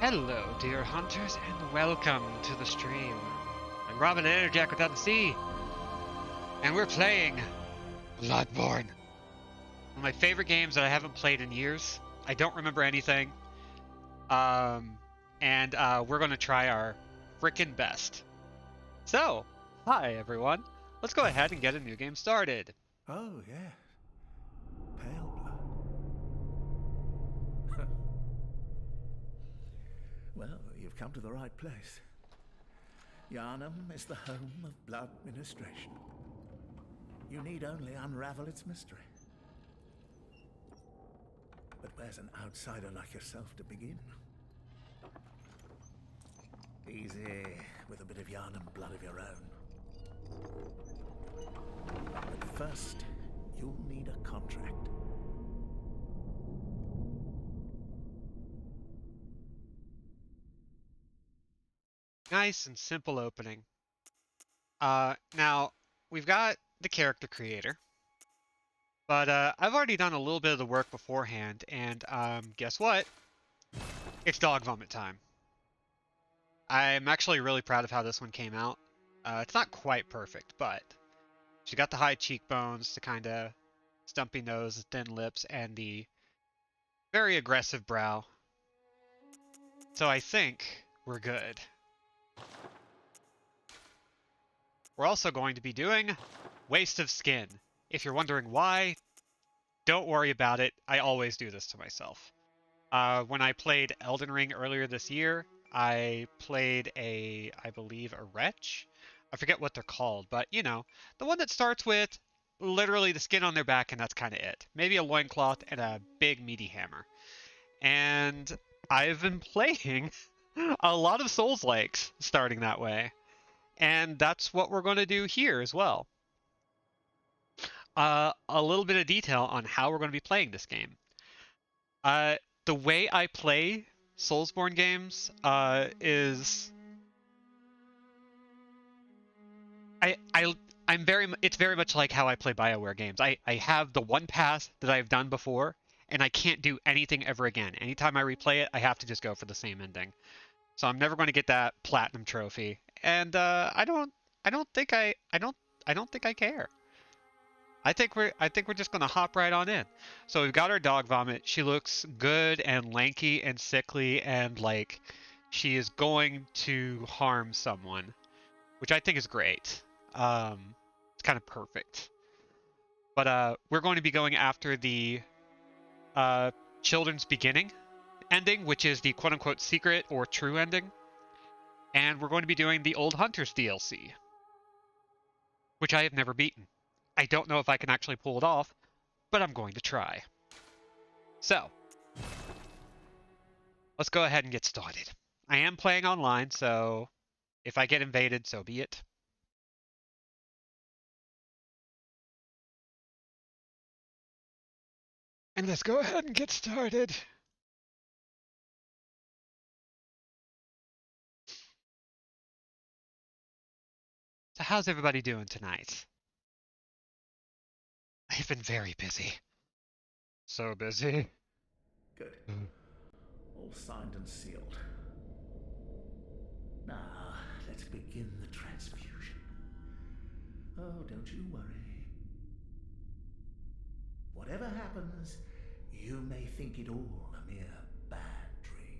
Hello, dear hunters, and welcome to the stream. I'm Robin Enerjack without the sea, and we're playing Bloodborne. One of my favorite games that I haven't played in years. I don't remember anything. And we're going to try our frickin' best. So, hi everyone. Let's go ahead and get a new game started. Oh, yeah. Pale blood. Well, you've come to the right place. Yharnam is the home of blood ministration. You need only unravel its mystery. But where's an outsider like yourself to begin? Easy, with a bit of Yharnam blood of your own. But first, you'll need a contract. Nice and simple opening. Now, we've got the character creator. But I've already done a little bit of the work beforehand, and guess what? It's dog vomit time. I'm actually really proud of how this one came out. It's not quite perfect, but she got the high cheekbones, the kind of stumpy nose, thin lips, and the very aggressive brow. So I think we're good. We're also going to be doing Waste of Skin. If you're wondering why, don't worry about it. I always do this to myself. When I played Elden Ring earlier this year, I played I believe, a wretch. I forget what they're called, but you know, the one that starts with literally the skin on their back and that's kind of it. Maybe a loincloth and a big meaty hammer. And I've been playing a lot of Souls-likes starting that way. And that's what we're going to do here as well. A little bit of detail on how we're going to be playing this game. Uh, the way I play Soulsborne games is I'm it's very much like how I play BioWare games. I have the one path that I've done before, and I can't do anything ever again. Anytime I replay it, I have to just go for the same ending. So I'm never going to get that platinum trophy, and I don't think I care. I think we're just gonna hop right on in. So we've got our dog vomit. She looks good and lanky and sickly and like she is going to harm someone, which I think is great. It's kind of perfect. But we're going to be going after the uh, children's beginning ending, which is the quote unquote secret or true ending. And we're going to be doing the Old Hunters DLC, which I have never beaten. I don't know if I can actually pull it off, but I'm going to try. So, let's go ahead and get started. I am playing online, so if I get invaded, so be it. And let's go ahead and get started. So how's everybody doing tonight? I've been very busy. So busy. Good. All signed and sealed. Now, let's begin the transfusion. Oh, don't you worry. Whatever happens, you may think it all a mere bad dream.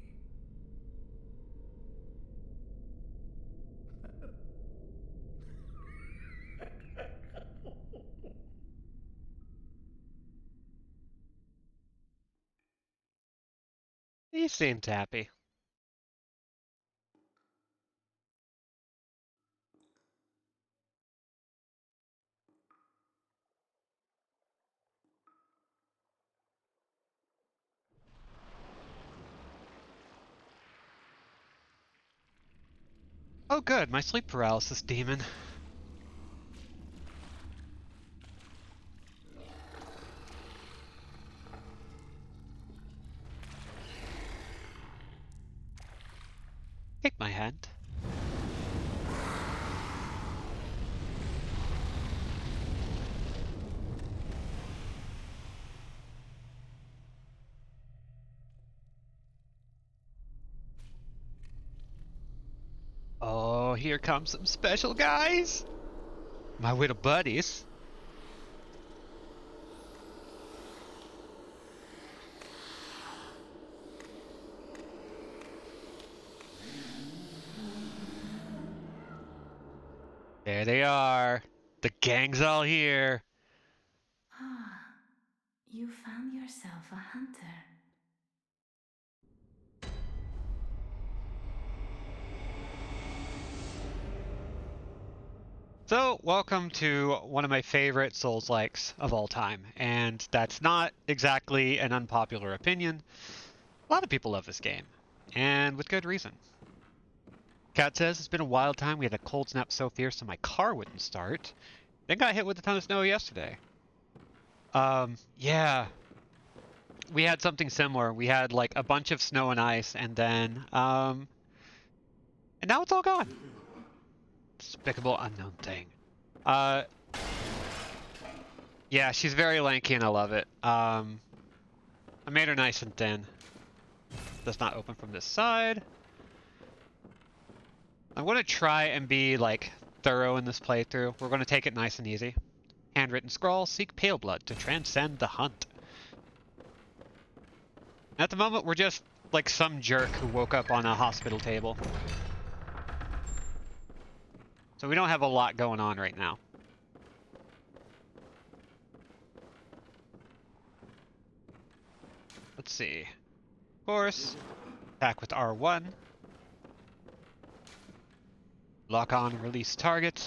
He seemed happy. Oh good, my sleep paralysis demon. Take my hand. here comes some special guys. My little buddies. There they are. The gang's all here. Ah, you found yourself a hunter. So, welcome to one of my favorite Souls-likes of all time, and that's not exactly an unpopular opinion. A lot of people love this game, and with good reason. Kat says, it's been a wild time. We had a cold snap so fierce that my car wouldn't start. Then got hit with a ton of snow yesterday. Yeah. We had something similar. We had like a bunch of snow and ice, and then, and now it's all gone. Despicable unknown thing. Uh, yeah, she's very lanky and I love it. I made her nice and thin. Does not open from this side. I'm going to try and be like thorough in this playthrough. We're going to take it nice and easy. Handwritten scroll, seek pale blood to transcend the hunt. At the moment, we're just like some jerk who woke up on a hospital table. So we don't have a lot going on right now. Let's see. Of course, attack with R1. Lock on, release target.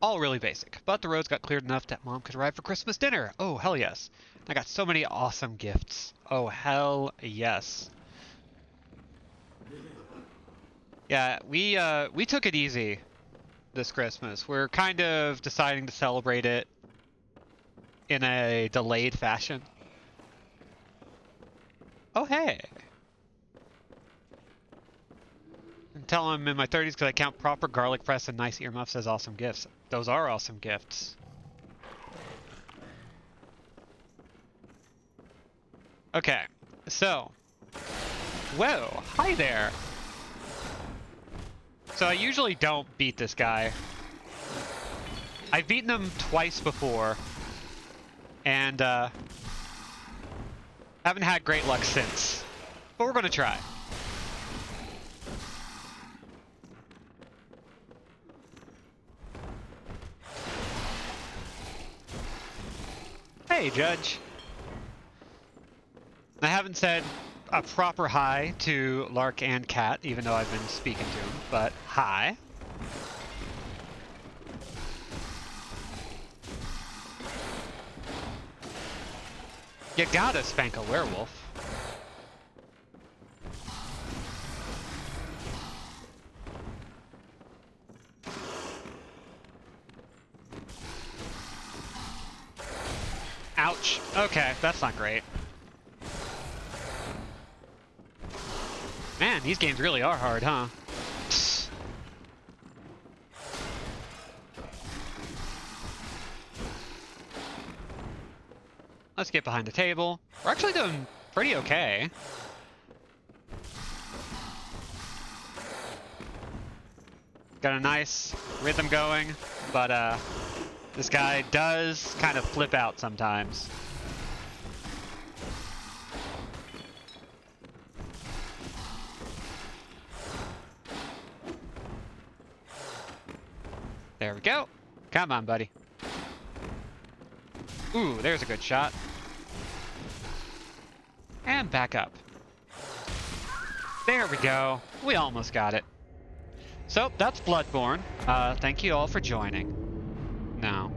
All really basic, but the roads got cleared enough that Mom could arrive for Christmas dinner. Oh, hell yes. I got so many awesome gifts. Oh, hell yes. Yeah, we took it easy this Christmas. We're kind of deciding to celebrate it in a delayed fashion. Oh, hey. And tell I'm in my 30s because I count proper garlic press and nice earmuffs as awesome gifts. Those are awesome gifts. Okay, so. Whoa, hi there. So I usually don't beat this guy. I've beaten him twice before. And, haven't had great luck since. But we're gonna try. Hey, Judge. I haven't said a proper hi to Lark and Cat, even though I've been speaking to him, but hi. You gotta spank a werewolf. Ouch. Okay, that's not great. Man, these games really are hard, huh? Let's get behind the table. We're actually doing pretty okay. Got a nice rhythm going, but this guy does kind of flip out sometimes. There we go. Come on, buddy. Ooh, there's a good shot. And back up. There we go. We almost got it. So, that's Bloodborne. Thank you all for joining. Now,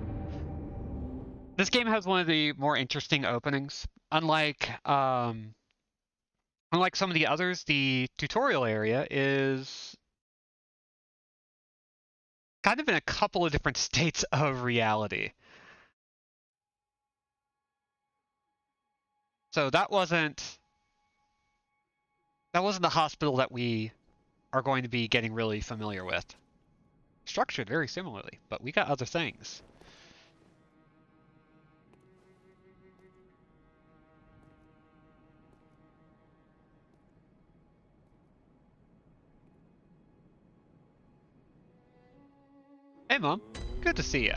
this game has one of the more interesting openings. Unlike some of the others, the tutorial area is kind of in a couple of different states of reality. So that wasn't the hospital that we are going to be getting really familiar with. Structured very similarly, but we got other things. Hey, Mom. Good to see ya.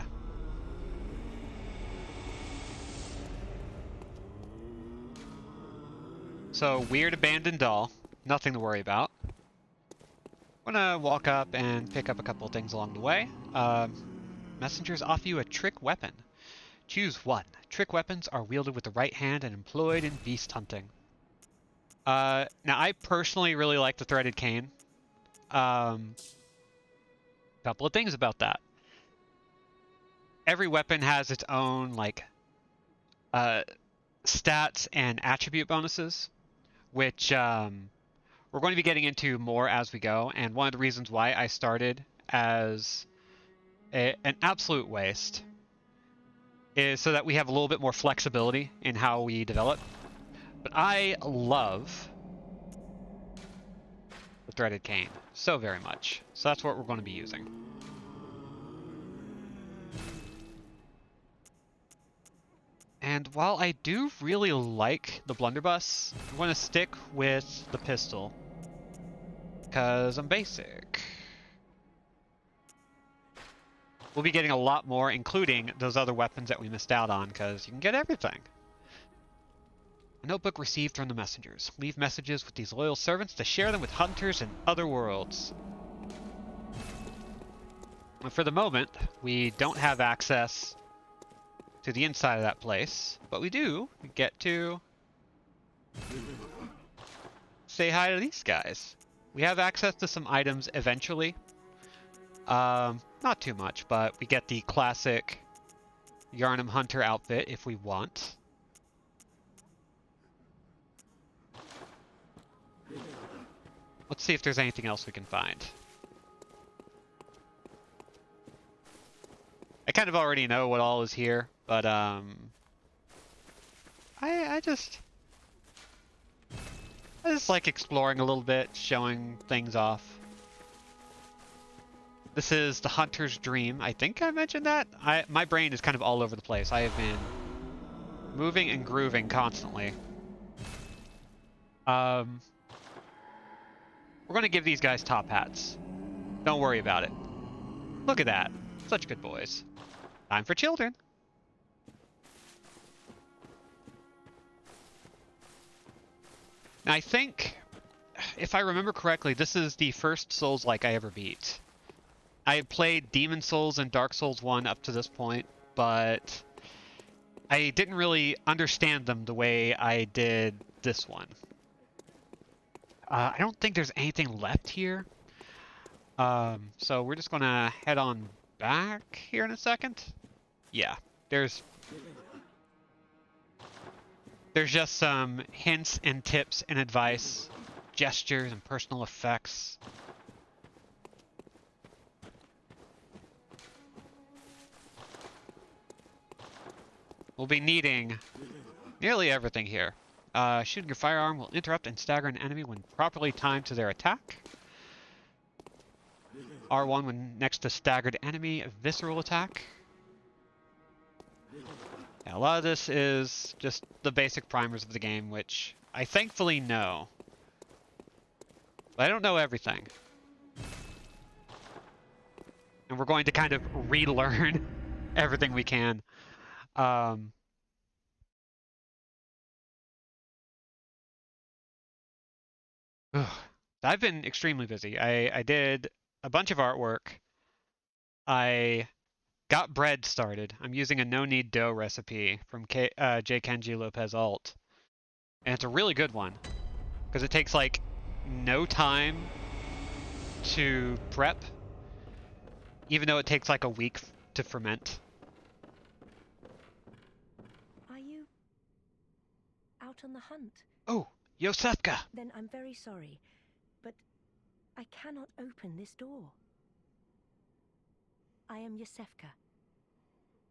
So, weird abandoned doll. Nothing to worry about. I'm gonna walk up and pick up a couple of things along the way. Messengers offer you a trick weapon. Choose one. Trick weapons are wielded with the right hand and employed in beast hunting. Now, I personally really like the threaded cane. Couple of things about that. Every weapon has its own, like, stats and attribute bonuses, which we're going to be getting into more as we go. And one of the reasons why I started as an absolute waste is so that we have a little bit more flexibility in how we develop. But I love the threaded cane so very much. So that's what we're going to be using. And while I do really like the blunderbuss, I'm going to stick with the pistol because I'm basic. We'll be getting a lot more, including those other weapons that we missed out on, because you can get everything. A notebook received from the messengers. Leave messages with these loyal servants to share them with hunters in other worlds. And for the moment, we don't have access to the inside of that place, but we do get to say hi to these guys. We have access to some items eventually. Not too much, but we get the classic Yarnum Hunter outfit if we want. Let's see if there's anything else we can find. I kind of already know what all is here, but I just like exploring a little bit, showing things off. This is the Hunter's Dream. I think I mentioned that. My brain is kind of all over the place. I have been moving and grooving constantly. We're going to give these guys top hats. Don't worry about it. Look at that. Such good boys. Time for children. Now, I think, if I remember correctly, this is the first Souls-like I ever beat. I had played Demon Souls and Dark Souls 1 up to this point, but I didn't really understand them the way I did this one. I don't think there's anything left here. So we're just going to head on back here in a second. Yeah, there's just some hints and tips and advice, gestures and personal effects. We'll be needing nearly everything here. Shooting your firearm will interrupt and stagger an enemy when properly timed to their attack. R1 when next to staggered enemy, visceral attack. Yeah, a lot of this is just the basic primers of the game, which I thankfully know. But I don't know everything. And we're going to kind of relearn everything we can. I've been extremely busy. I did a bunch of artwork. I got bread started. I'm using a no-knead dough recipe from J. Kenji Lopez Alt. And it's a really good one. Because it takes, like, no time to prep. Even though it takes, like, a week to ferment. Are you out on the hunt? Oh, Yosefka! Then I'm very sorry, but I cannot open this door. I am Yosefka.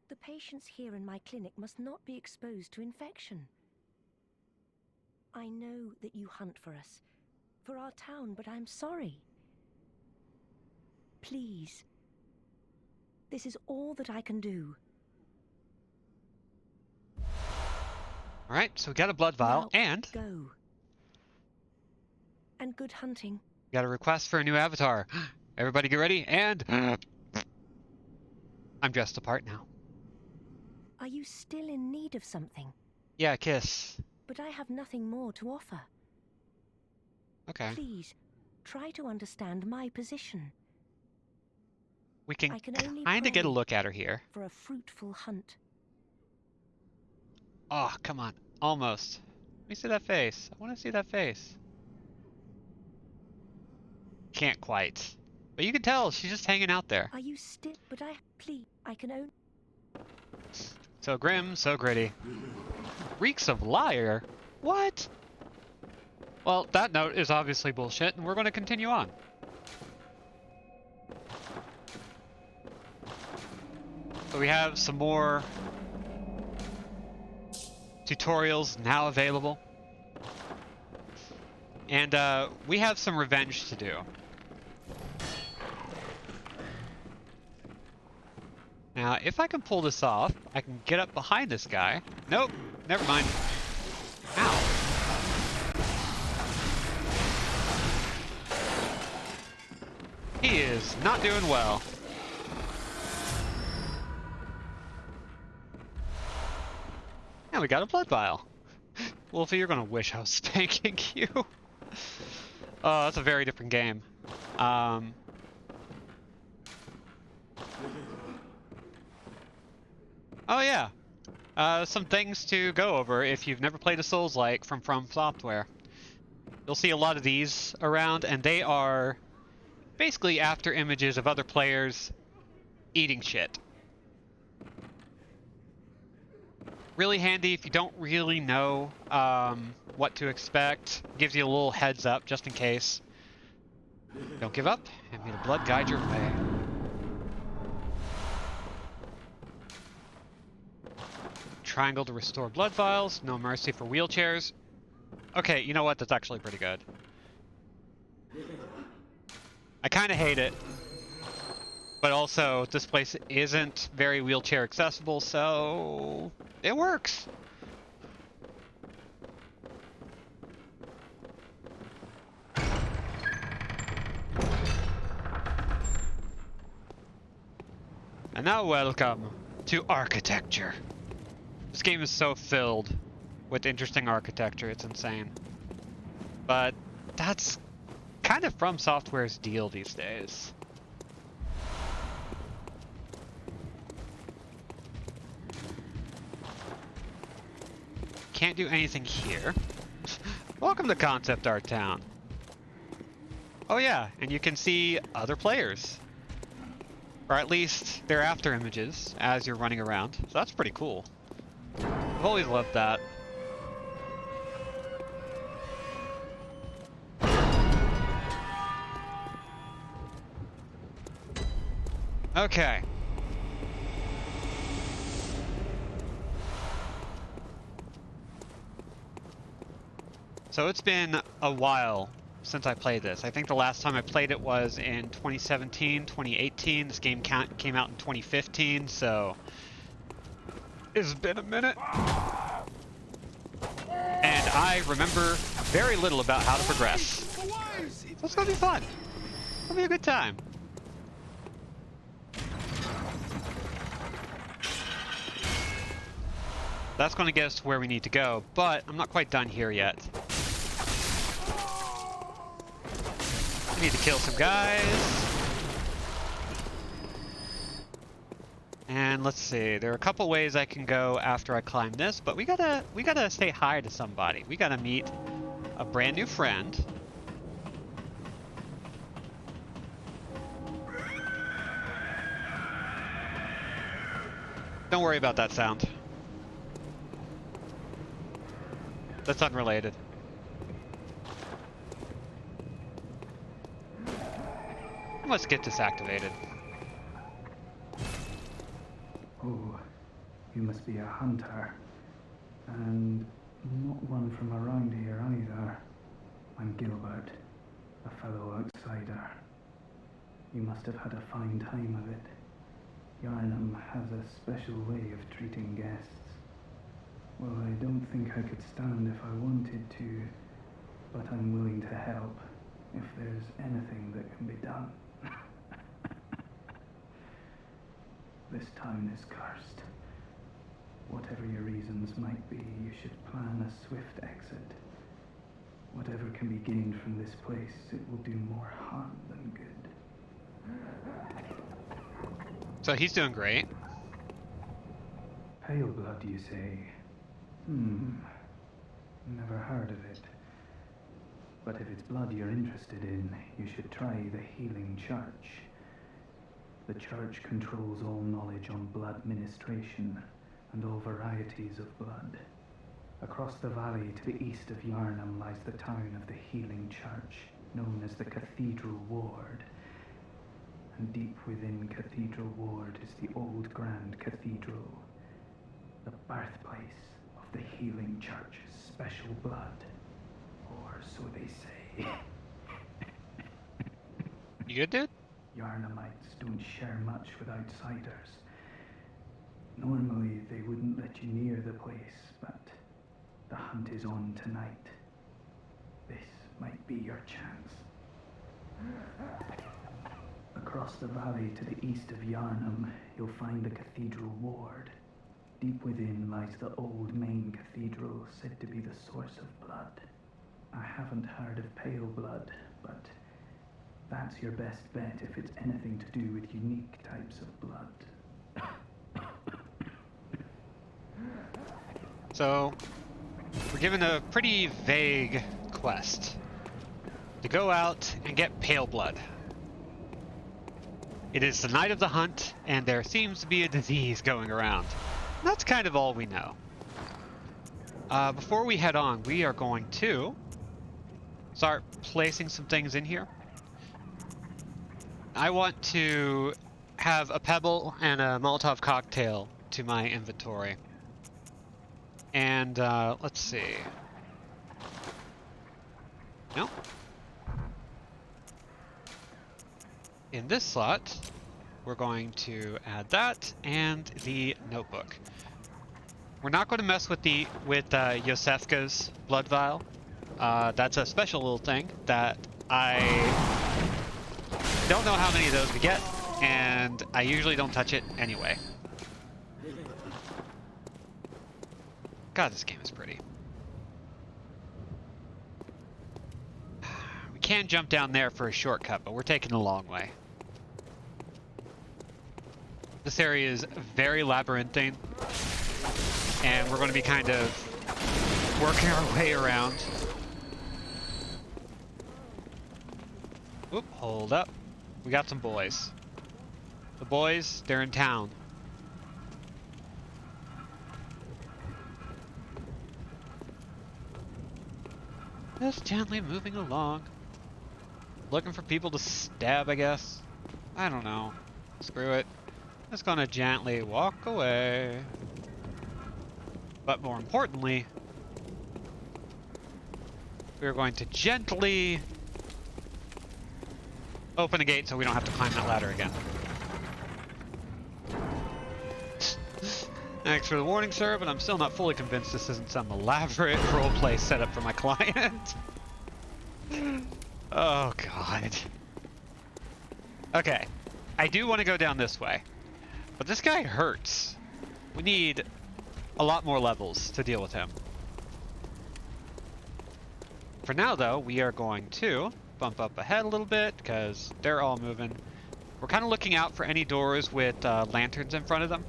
The patients here in my clinic must not be exposed to infection. I know that you hunt for us, for our town, but I'm sorry. Please. This is all that I can do. Alright, so we got a blood vial, Now, and go. And good hunting. got a request for a new avatar. Everybody get ready, and I'm dressed the part now. Are you still in need of something? Yeah, kiss. But I have nothing more to offer. Okay. Please, try to understand my position. We can I can only kind of get a pray look at her here. for a fruitful hunt. Oh, come on. Almost. Let me see that face. I want to see that face. Can't quite. But you can tell she's just hanging out there. Are you still? But please, I can only. So grim, so gritty. Reeks of liar? What? Well, that note is obviously bullshit, and we're going to continue on. So we have some more tutorials now available. And we have some revenge to do. Now, if I can pull this off, I can get up behind this guy. Nope, never mind. Ow. He is not doing well. And we got a blood vial. Wolfie, you're gonna wish I was spanking you. Oh, that's a very different game. Oh yeah. Some things to go over if you've never played a Souls-like from Software. You'll see a lot of these around, and they are basically after images of other players eating shit. Really handy if you don't really know what to expect. Gives you a little heads up just in case. Don't give up, and may the blood guide your way. Triangle to restore blood vials. No mercy for wheelchairs. Okay, you know what? That's actually pretty good. I kind of hate it. But also, this place isn't very wheelchair accessible, so it works. And now welcome to architecture. This game is so filled with interesting architecture, it's insane. But that's kind of From Software's deal these days. Can't do anything here. Welcome to Concept Art Town. Oh yeah, and you can see other players. Or at least their after images as you're running around. So that's pretty cool. I've always loved that. Okay. So it's been a while since I played this. I think the last time I played it was in 2017, 2018. This game came out in 2015, so it's been a minute. And I remember very little about how to progress. So it's gonna be fun. It'll be a good time. That's gonna get us to where we need to go, but I'm not quite done here yet. I need to kill some guys. And let's see, there are a couple ways I can go after I climb this, but we gotta say hi to somebody. We gotta meet a brand new friend. Don't worry about that sound. That's unrelated. Let's get this activated. Oh, you must be a hunter. And not one from around here either. I'm Gilbert, a fellow outsider. You must have had a fine time of it. Yarnum has a special way of treating guests. Well, I don't think I could stand if I wanted to, but I'm willing to help if there's anything that can be done. The this town is cursed. Whatever your reasons might be, you should plan a swift exit. Whatever can be gained from this place, it will do more harm than good. So he's doing great. Pale blood, you say? Never heard of it. But if it's blood you're interested in, you should try the Healing Church. The church controls all knowledge on blood ministration and all varieties of blood. Across the valley to the east of Yarnham lies the town of the Healing Church, known as the Cathedral Ward. And deep within Cathedral Ward is the old Grand Cathedral, the birthplace of the Healing Church's special blood. Or so they say. You good, dude? Yarnamites don't share much with outsiders. Normally, they wouldn't let you near the place, but the hunt is on tonight. This might be your chance. Across the valley to the east of Yarnham, you'll find the Cathedral Ward. Deep within lies the old main cathedral, said to be the source of blood. I haven't heard of pale blood, but that's your best bet if it's anything to do with unique types of blood. So, we're given a pretty vague quest. To go out and get pale blood. It is the night of the hunt, and there seems to be a disease going around. That's kind of all we know. Before we head on, we are going to start placing some things in here. I want to have a pebble and a Molotov cocktail to my inventory. And let's see. Nope. In this slot, we're going to add that and the notebook. We're not going to mess with Yosefka's blood vial. That's a special little thing that I don't know how many of those we get, and I usually don't touch it anyway. God, this game is pretty. We can jump down there for a shortcut, but we're taking the long way. This area is very labyrinthine, and we're going to be kind of working our way around. Oop, hold up. We got some boys. The boys, they're in town. Just gently moving along. Looking for people to stab, I guess. I don't know. Screw it. Just gonna gently walk away. But more importantly, we're going to gently open the gate so we don't have to climb that ladder again. Thanks for the warning, sir, but I'm still not fully convinced this isn't some elaborate roleplay setup for my client. Oh, God. Okay. I do want to go down this way. But this guy hurts. We need a lot more levels to deal with him. For now, though, we are going to bump up ahead a little bit because they're all moving. We're kind of looking out for any doors with lanterns in front of them,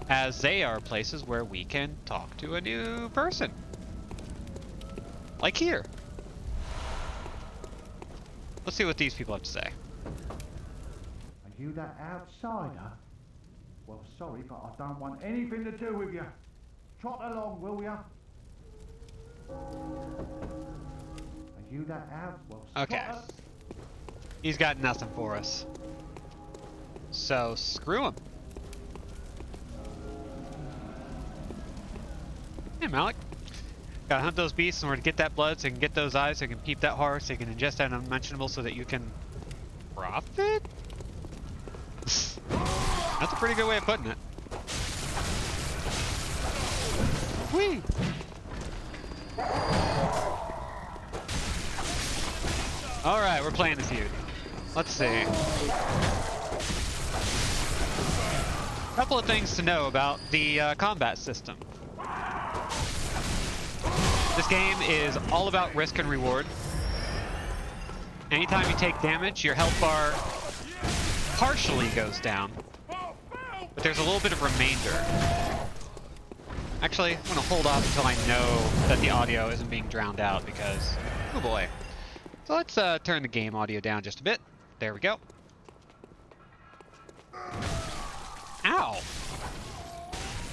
as they are places where we can talk to a new person. Like here. Let's see what these people have to say. Are you that outsider? Well, sorry, but I don't want anything to do with you. Trot along, will ya? Are you that out? Well, Okay. He's got nothing for us. So, screw him. Hey, Malik. Gotta hunt those beasts in order to get that blood so you can get those eyes, so you can peep that horror, so you can ingest that unmentionable so that you can profit? That's a pretty good way of putting it. Whee! Alright, we're playing the feud. Let's see. Couple of things to know about the combat system. This game is all about risk and reward. Anytime you take damage, your health bar partially goes down, but there's a little bit of remainder. Actually, I'm gonna hold off until I know that the audio isn't being drowned out because, oh boy. So let's turn the game audio down just a bit. There we go. Ow!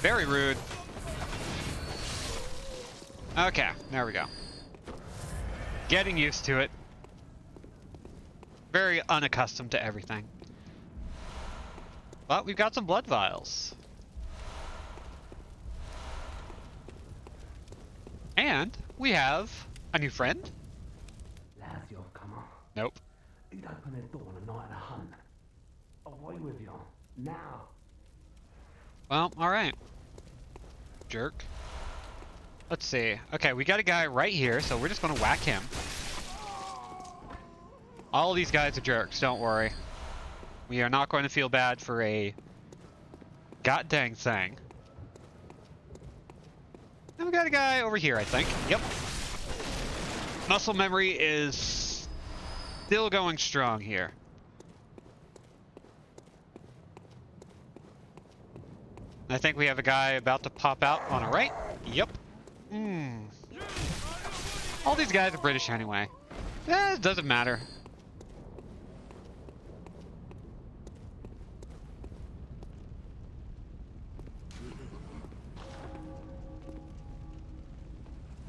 Very rude. Okay, there we go. Getting used to it. Very unaccustomed to everything. But we've got some blood vials. And we have a new friend. Lads, you've come on. Nope. You'd open the door on a night of a hunt. Away with you. Now. Well, alright. Jerk. Let's see. Okay, we got a guy right here, so we're just gonna whack him. All these guys are jerks, don't worry. We are not going to feel bad for a god dang thing. And we got a guy over here, I think. Yep. Muscle memory is still going strong here. I think we have a guy about to pop out on our right. Yep. All these guys are British anyway. It doesn't matter.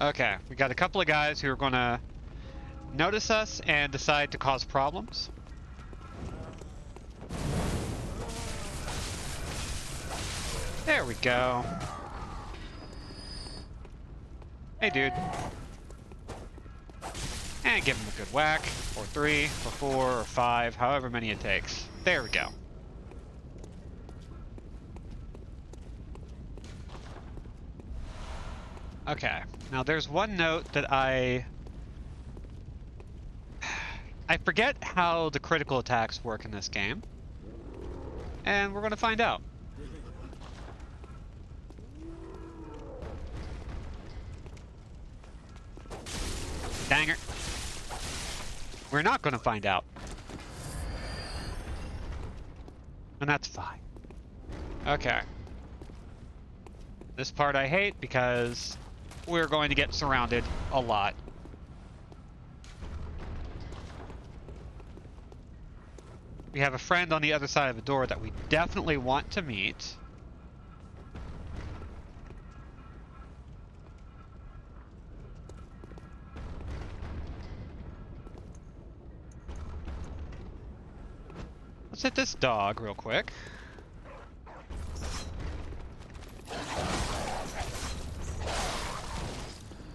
Okay, we got a couple of guys who are gonna notice us and decide to cause problems. There we go. Hey, dude. And give him a good whack, or 3, or 4, or 5, however many it takes. There we go. Okay, now there's one note that I forget how the critical attacks work in this game. And we're gonna find out. Dang it. We're not gonna find out. And that's fine. Okay. This part I hate because we're going to get surrounded a lot. We have a friend on the other side of the door that we definitely want to meet. Let's hit this dog real quick.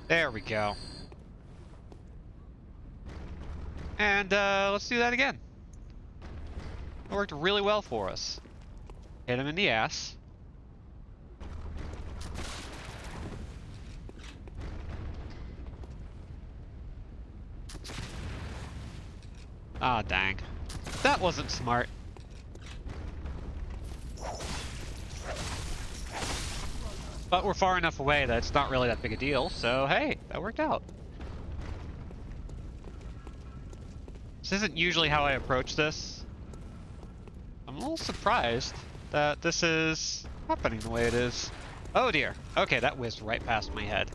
There we go. And let's do that again. It worked really well for us. Hit him in the ass. Ah, dang. That wasn't smart. But we're far enough away that it's not really that big a deal, so hey, that worked out. This isn't usually how I approach this. I'm a little surprised that this is happening the way it is. Oh dear. Okay, that whizzed right past my head.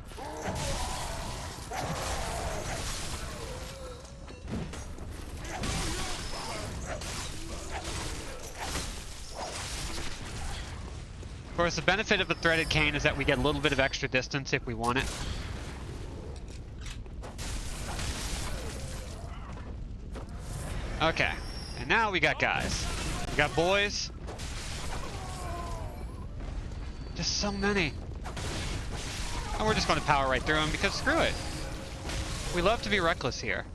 Of course, the benefit of a threaded cane is that we get a little bit of extra distance if we want it. Okay, and now we got guys. We got boys. Just so many. And we're just going to power right through them because screw it. We love to be reckless here.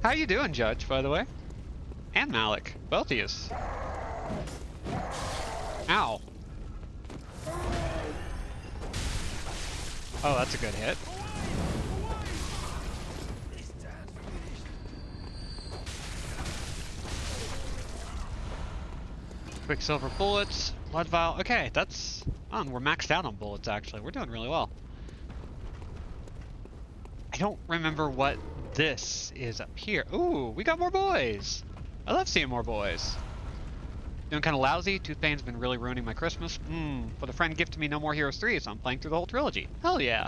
How you doing, Judge, by the way? And Malik, both of yous. Ow. Oh, that's a good hit. Quicksilver bullets, blood vial. Okay, that's we're maxed out on bullets actually. We're doing really well. I don't remember what this is up here. Ooh, we got more boys. I love seeing more boys. Doing kind of lousy. Toothpain's been really ruining my Christmas. But a friend gifted me No More Heroes 3, so I'm playing through the whole trilogy. Hell yeah.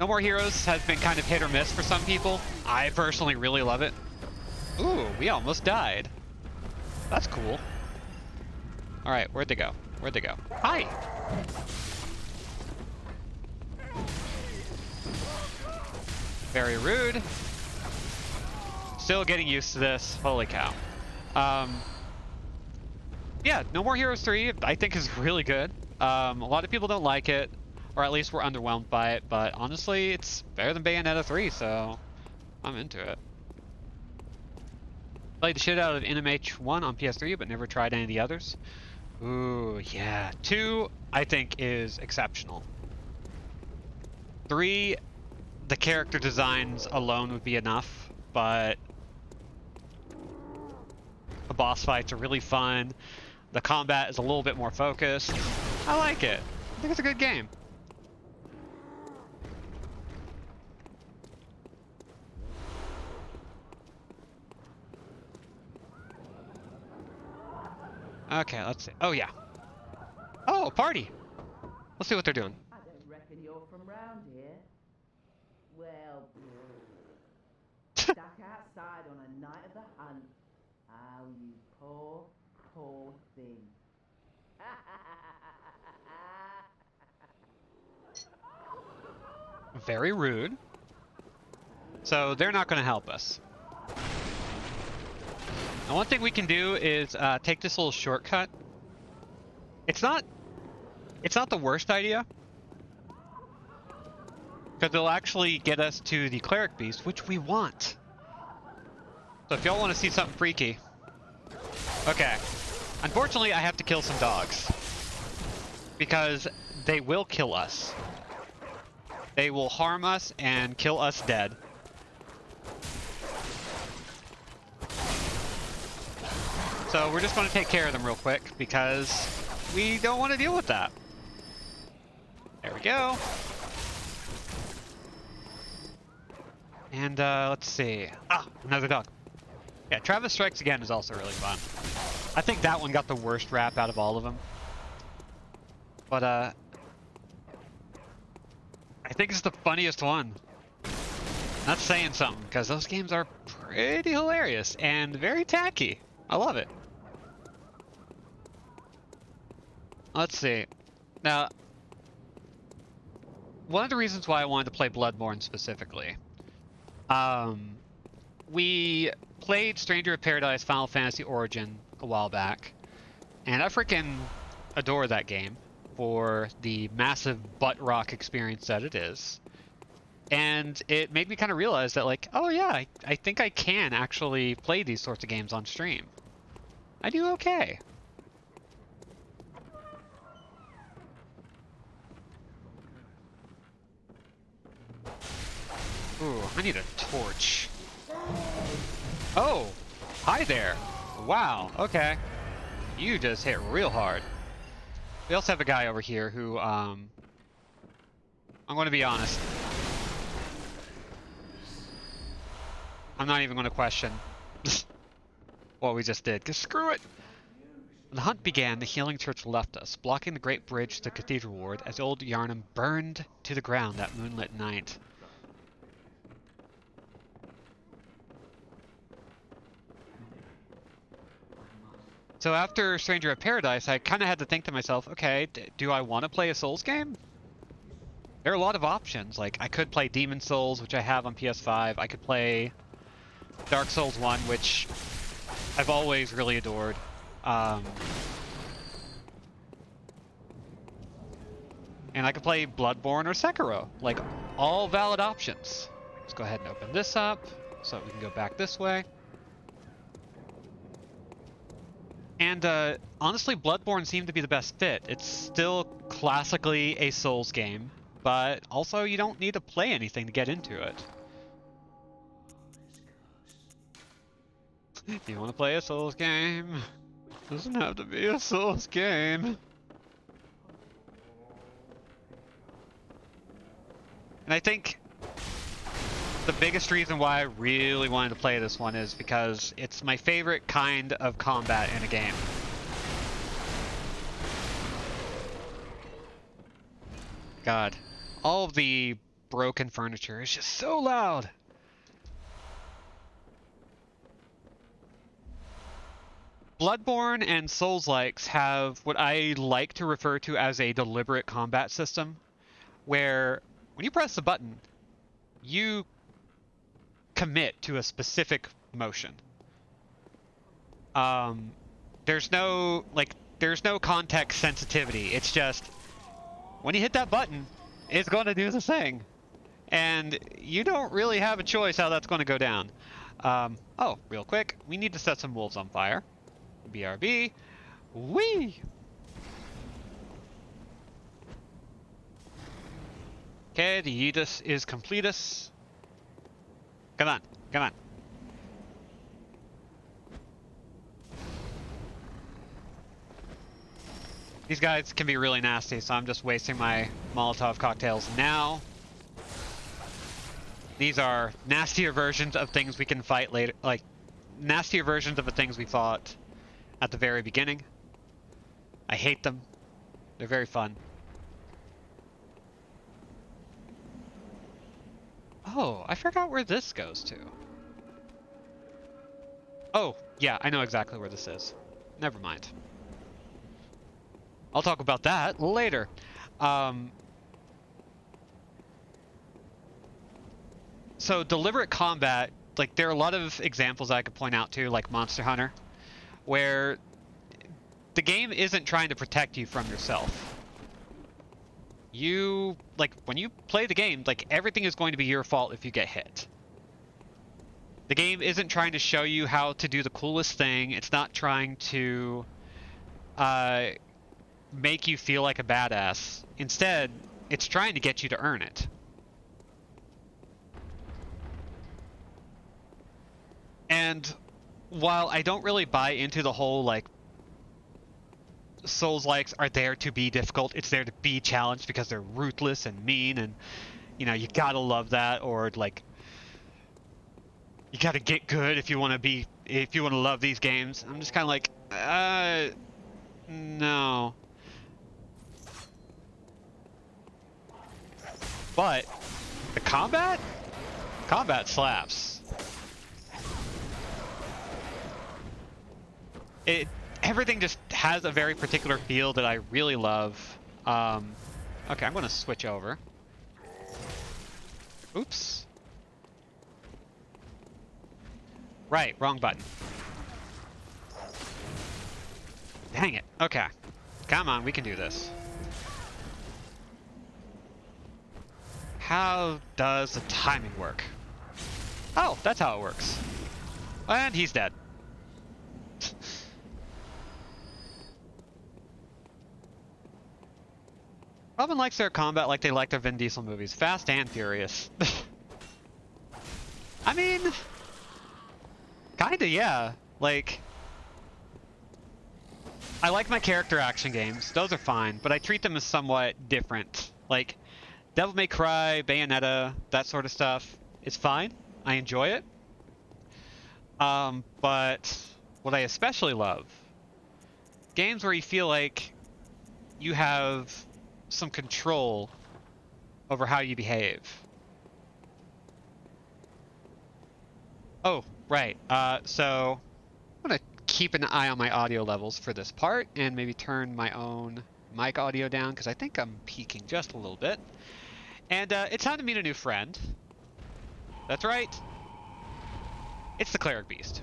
No More Heroes has been kind of hit or miss for some people. I personally really love it. Ooh, we almost died. That's cool. Alright, where'd they go? Where'd they go? Hi! Very rude. Still getting used to this. Holy cow. Yeah, No More Heroes 3 I think is really good. A lot of people don't like it, or at least we're underwhelmed by it, but honestly, it's better than Bayonetta 3, so I'm into it. Played the shit out of NMH1 on PS3, but never tried any of the others. Ooh, yeah. 2, I think, is exceptional. 3, the character designs alone would be enough, but the boss fights are really fun. The combat is a little bit more focused. I like it. I think it's a good game. Okay, let's see. Oh, yeah. Oh, a party. Let's see what they're doing. I don't reckon you're from round here. Well, stuck outside on a night of the hunt. Oh, you poor, poor thing. Very rude. So they're not going to help us. And one thing we can do is take this little shortcut. It's not the worst idea, because it'll actually get us to the cleric beast, which we want. So if y'all want to see something freaky, okay. Unfortunately, I have to kill some dogs because they will kill us. They will harm us and kill us dead. So we're just going to take care of them real quick because we don't want to deal with that. There we go. And let's see. Ah, another dog. Yeah, Travis Strikes Again is also really fun. I think that one got the worst rap out of all of them. But I think it's the funniest one. That's saying something, because those games are pretty hilarious and very tacky. I love it. Let's see. Now, one of the reasons why I wanted to play Bloodborne specifically, we played Stranger of Paradise Final Fantasy Origin a while back, and I freaking adore that game for the massive butt rock experience that it is. And it made me kind of realize that, like, oh yeah, I think I can actually play these sorts of games on stream. I do okay. Ooh, I need a torch. Oh, hi there. Wow, okay. You just hit real hard. We also have a guy over here who, I'm going to be honest. I'm not even going to question what we just did, because screw it! When the hunt began, the healing church left us, blocking the great bridge to the cathedral ward as old Yarnum burned to the ground that moonlit night. So after Stranger of Paradise, I kind of had to think to myself, okay, do I want to play a Souls game? There are a lot of options. Like, I could play Demon Souls, which I have on PS5. I could play Dark Souls 1, which I've always really adored. And I could play Bloodborne or Sekiro. Like, all valid options. Let's go ahead and open this up so we can go back this way. And honestly, Bloodborne seemed to be the best fit. It's still classically a Souls game, but also you don't need to play anything to get into it. You want to play a Souls game? Doesn't have to be a Souls game. And I think the biggest reason why I really wanted to play this one is because it's my favorite kind of combat in a game. God, all of the broken furniture is just so loud. Bloodborne and Souls-likes have what I like to refer to as a deliberate combat system, where when you press the button, you commit to a specific motion. There's no context sensitivity. It's just when you hit that button, it's going to do the thing, and you don't really have a choice how that's going to go down. Oh, real quick, we need to set some wolves on fire. BRB. Whee! Okay, the Yeetus is completus. Come on, come on. These guys can be really nasty, so I'm just wasting my Molotov cocktails now. These are nastier versions of things we can fight later, like nastier versions of the things we fought at the very beginning. I hate them. They're very fun. Oh, I forgot where this goes to. Oh, yeah, I know exactly where this is. Never mind. I'll talk about that later. So deliberate combat, like there are a lot of examples I could point out to, like Monster Hunter, where the game isn't trying to protect you from yourself. You, like, when you play the game, like, everything is going to be your fault if you get hit. The game isn't trying to show you how to do the coolest thing. It's not trying to make you feel like a badass. Instead, it's trying to get you to earn it. And while I don't really buy into the whole, like, Souls-likes are there to be difficult, it's there to be challenged because they're ruthless and mean, and, you know, you gotta love that, or, like, you gotta get good if you want to love these games. I'm just kind of like, no. But the combat slaps. Everything just has a very particular feel that I really love. Okay, I'm gonna switch over. Oops. Right, wrong button. Dang it. Okay. Come on, we can do this. How does the timing work? Oh, that's how it works. And he's dead. Robin likes their combat like they like their Vin Diesel movies. Fast and furious. I mean, kinda, yeah. Like, I like my character action games. Those are fine, but I treat them as somewhat different. Like, Devil May Cry, Bayonetta, that sort of stuff is fine. I enjoy it. But what I especially love, games where you feel like you have some control over how you behave. Oh, right. So I'm gonna keep an eye on my audio levels for this part and maybe turn my own mic audio down because I think I'm peaking just a little bit. And it's time to meet a new friend. That's right. It's the Cleric Beast.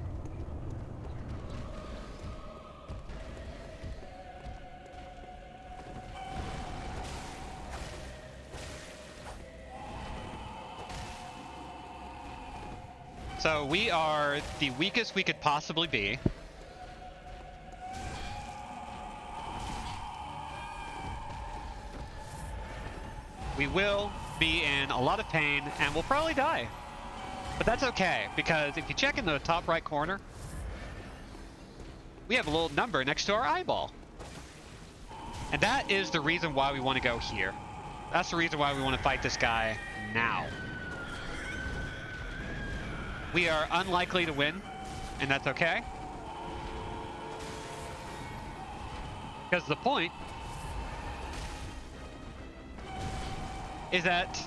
So we are the weakest we could possibly be. We will be in a lot of pain and we'll probably die. But that's okay, because if you check in the top right corner, we have a little number next to our eyeball. And that is the reason why we want to go here. That's the reason why we want to fight this guy now. We are unlikely to win, and that's okay. Because the point is that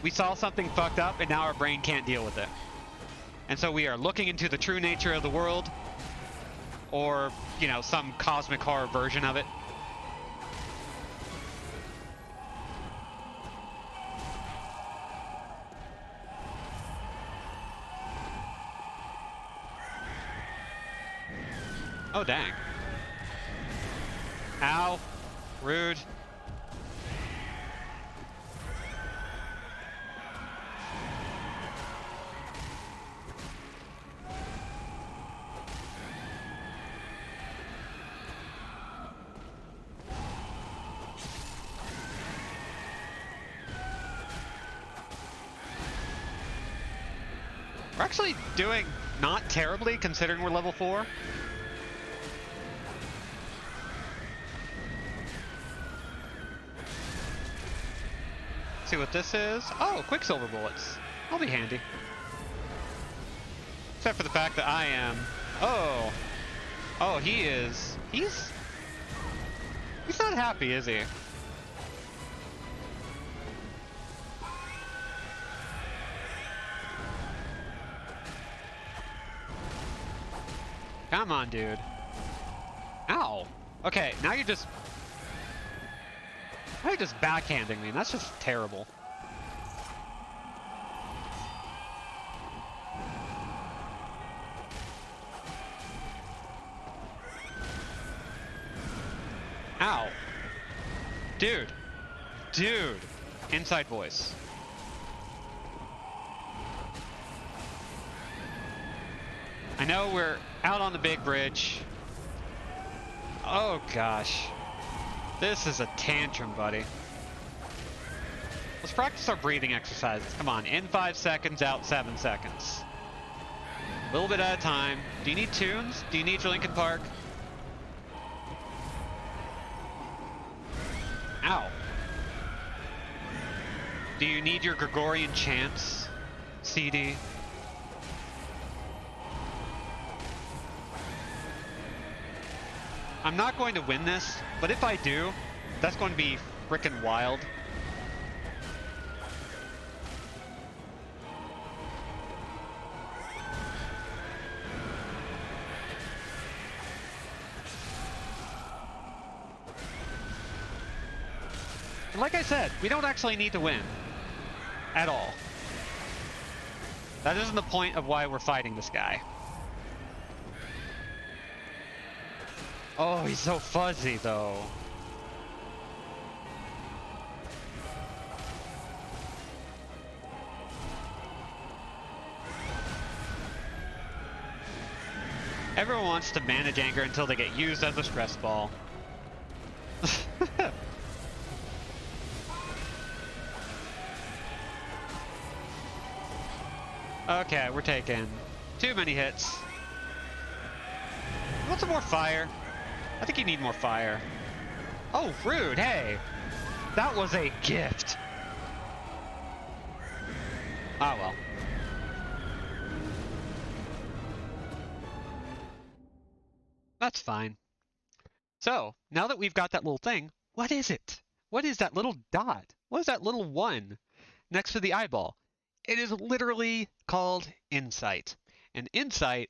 we saw something fucked up and now our brain can't deal with it. And so we are looking into the true nature of the world, or, you know, some cosmic horror version of it. Oh, dang. Ow. Rude. We're actually doing not terribly considering we're level 4. See what this is? Oh, Quicksilver bullets. I'll be handy. Except for the fact that I am... Oh. Oh, he is... He's not happy, is he? Come on, dude. Ow. Okay, now you're just... Now you're just backhanding me, and that's just terrible. Ow. Dude. Dude. Inside voice. I know we're out on the big bridge. Oh gosh. This is a tantrum, buddy. Let's practice our breathing exercises. Come on, in 5 seconds, out 7 seconds. A little bit at a time. Do you need tunes? Do you need your Linkin Park? Ow. Do you need your Gregorian chants? CD? I'm not going to win this, but if I do, that's going to be frickin' wild. And like I said, we don't actually need to win. At all. That isn't the point of why we're fighting this guy. Oh, he's so fuzzy, though. Everyone wants to manage anger until they get used as a stress ball. Okay, we're taking too many hits. Want some more fire? I think you need more fire. Oh, rude, hey! That was a gift! Ah, well. That's fine. So, now that we've got that little thing, what is it? What is that little dot? What is that little 1 next to the eyeball? It is literally called insight. And insight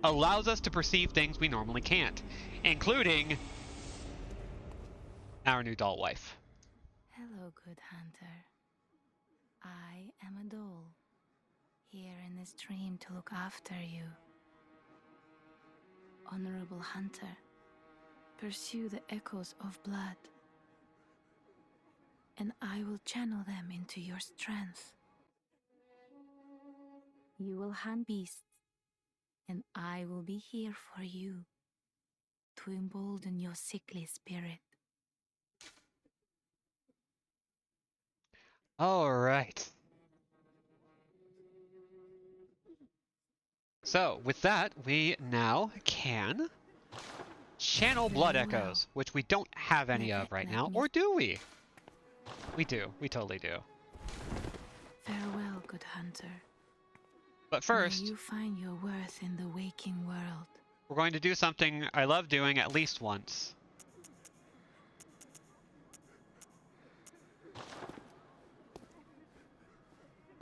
allows us to perceive things we normally can't, including our new doll wife. Hello, good hunter. I am a doll, here in this dream to look after you. Honorable hunter, pursue the echoes of blood, and I will channel them into your strength. You will hunt beasts, and I will be here for you to embolden your sickly spirit. All right. So, with that, we now can channel blood Very well. echoes, which we don't have any of right now. Or do we? We do. We totally do. Farewell, good hunter. But first, May you find your worth in the waking world. we're going to do something I love doing at least once.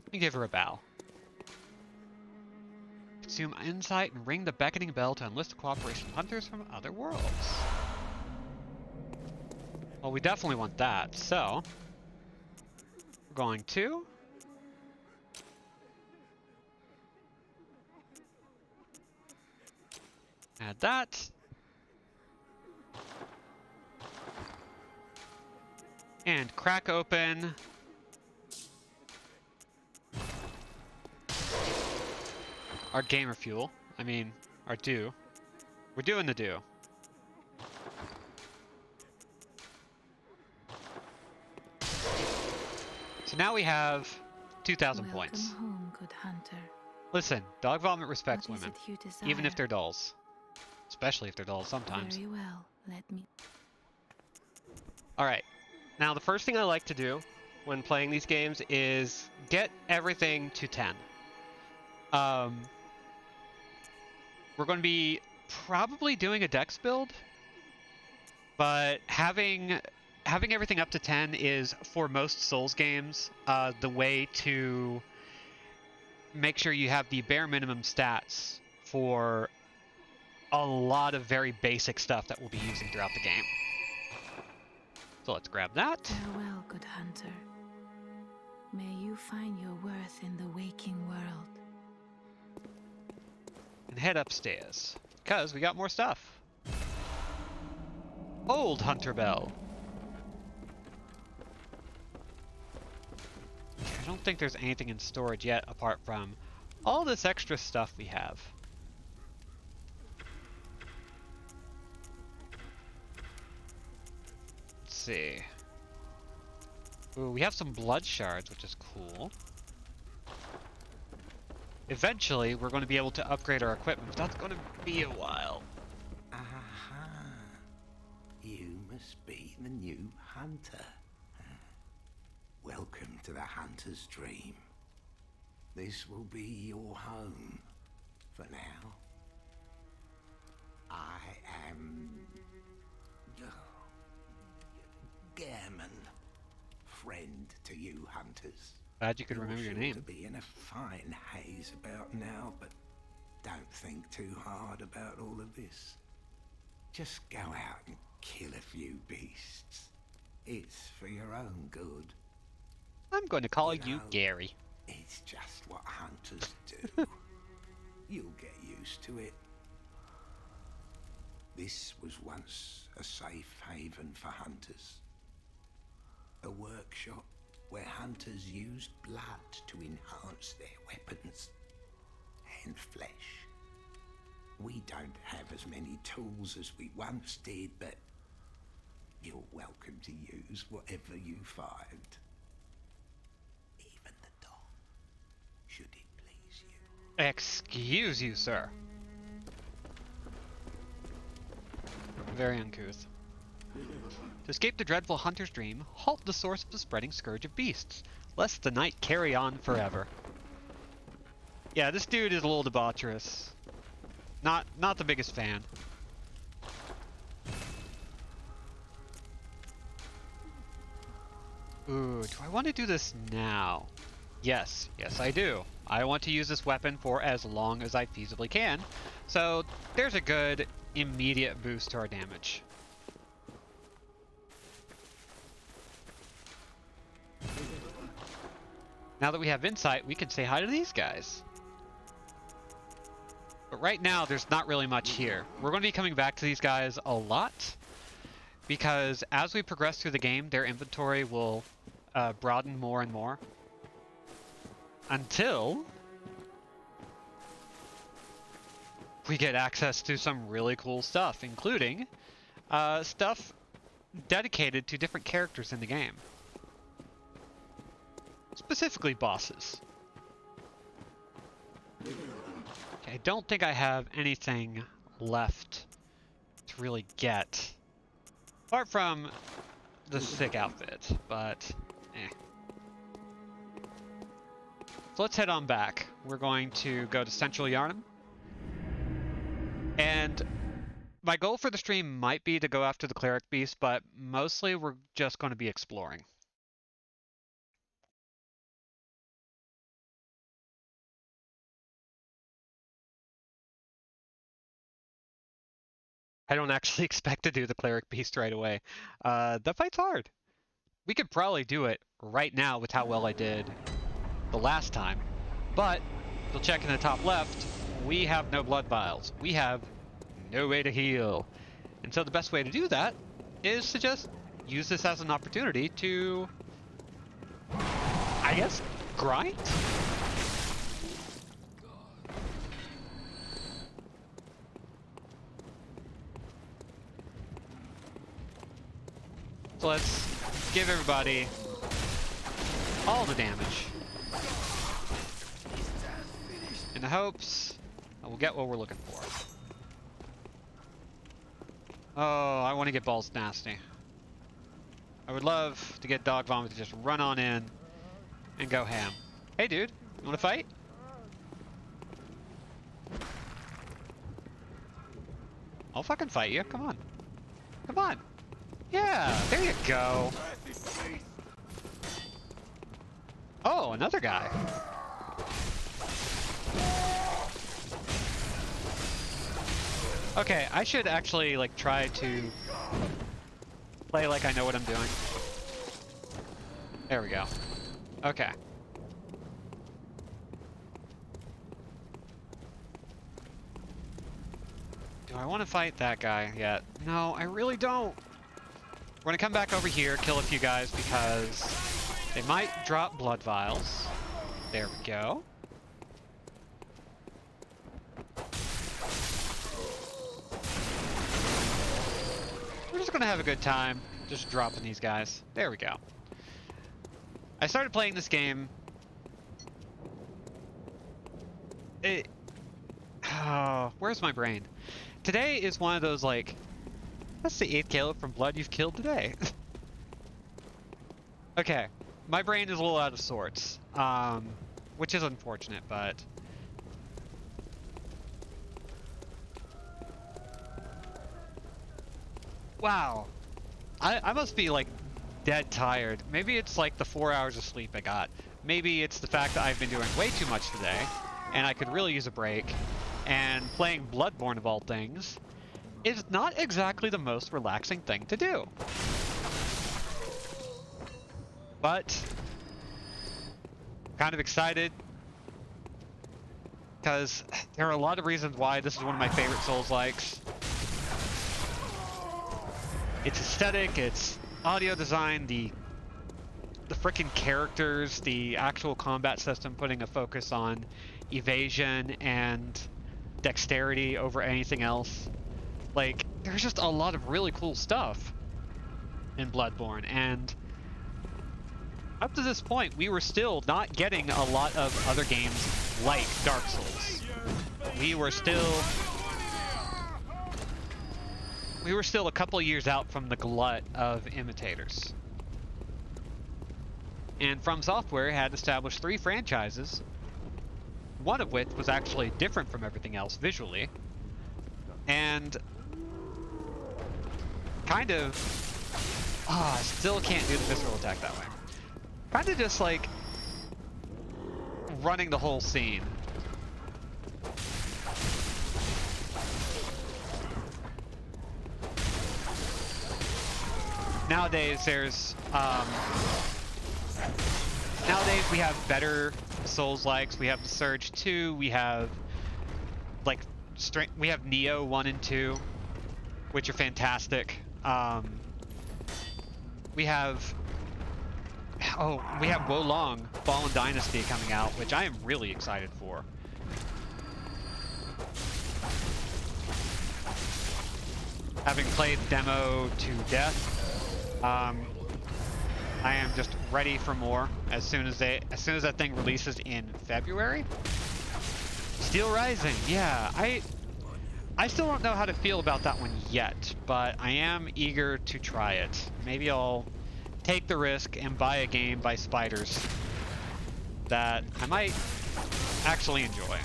Let me give her a bow. Consume insight and ring the beckoning bell to enlist the cooperation of hunters from other worlds. Well, we definitely want that, so we're going to add that. And crack open our gamer fuel. I mean, our do. We're doing the do. So now we have 2,000 points. Welcome home, good hunter. Listen, dog vomit respects What is women, it you desire? even if they're dolls. Especially if they're dolls sometimes. Very well. Let me. Alright, now the first thing I like to do when playing these games is get everything to 10. We're going to be probably doing a dex build, but having everything up to 10 is, for most Souls games, the way to make sure you have the bare minimum stats for a lot of very basic stuff that we'll be using throughout the game. So let's grab that. Farewell, good hunter. May you find your worth in the waking world. And head upstairs, because we got more stuff. Old Hunter Bell. I don't think there's anything in storage yet apart from all this extra stuff we have. Let's see. Ooh, we have some blood shards, which is cool. Eventually, we're going to be able to upgrade our equipment, but that's going to be a while. Aha. You must be the new hunter. Welcome to the hunter's dream. This will be your home for now. I am Gammon, friend to you hunters. Glad you could remember your You're name. sure to be in a fine haze about now, but don't think too hard about all of this. Just go out and kill a few beasts. It's for your own good. I'm going to call you know, Gary. It's just what hunters do. You'll get used to it. This was once a safe haven for hunters. A workshop where hunters used blood to enhance their weapons and flesh. We don't have as many tools as we once did, but you're welcome to use whatever you find. Even the dog, should it please you. Excuse you, sir. Very uncouth. To escape the dreadful hunter's dream, halt the source of the spreading scourge of beasts, lest the night carry on forever. Yeah, this dude is a little debaucherous. Not the biggest fan. Ooh, do I want to do this now? Yes, I do. I want to use this weapon for as long as I feasibly can. So there's a good immediate boost to our damage. Now that we have insight, we can say hi to these guys. But right now, there's not really much here. We're going to be coming back to these guys a lot, because as we progress through the game, their inventory will broaden more and more. Until we get access to some really cool stuff, including stuff dedicated to different characters in the game. Specifically bosses. Okay, I don't think I have anything left to really get. Apart from the sick outfit, but eh. So let's head on back. We're going to go to Central Yarnum. And my goal for the stream might be to go after the Cleric Beast, but mostly we're just going to be exploring. I don't actually expect to do the Cleric Beast right away. The fight's hard. We could probably do it right now with how well I did the last time. But, you'll check in the top left, we have no blood vials. We have no way to heal. And so the best way to do that is to just use this as an opportunity to, I guess, grind? So let's give everybody all the damage. In the hopes that we'll get what we're looking for. Oh, I want to get balls nasty. I would love to get Dog Vomit to just run on in and go ham. Hey dude, you want to fight? I'll fucking fight you, come on. Come on. Yeah, there you go. Oh, another guy. Okay, I should actually like try to play like I know what I'm doing. There we go. Okay. Do I want to fight that guy yet? No, I really don't. We're gonna come back over here, kill a few guys because they might drop blood vials. There we go. We're just gonna have a good time, just dropping these guys. There we go. I started playing this game. Oh, where's my brain? Today is one of those like, that's the 8th Caleb from Blood you've killed today. Okay, my brain is a little out of sorts, which is unfortunate, but wow, I must be like dead tired. Maybe it's like the 4 hours of sleep I got. Maybe it's the fact that I've been doing way too much today, and I could really use a break. And playing Bloodborne of all things is not exactly the most relaxing thing to do. But kind of excited because there are a lot of reasons why this is one of my favorite Souls-likes. Its aesthetic, its audio design, the frickin' characters, the actual combat system putting a focus on evasion and dexterity over anything else. Like, there's just a lot of really cool stuff in Bloodborne, and up to this point, we were still not getting a lot of other games like Dark Souls. We were still a couple years out from the glut of imitators. And From Software had established 3 franchises, one of which was actually different from everything else visually, and kind of, I still can't do the visceral attack that way. Kind of just like running the whole scene. Nowadays we have better Souls-likes. We have the Surge 2, we have like we have Neo 1 and 2, which are fantastic. We have Wolong Fallen Dynasty coming out, which I am really excited for. Having played the demo to death, I am just ready for more as soon as that thing releases in February. Steel Rising, yeah. I still don't know how to feel about that one yet, but I am eager to try it. Maybe I'll take the risk and buy a game by Spiders that I might actually enjoy.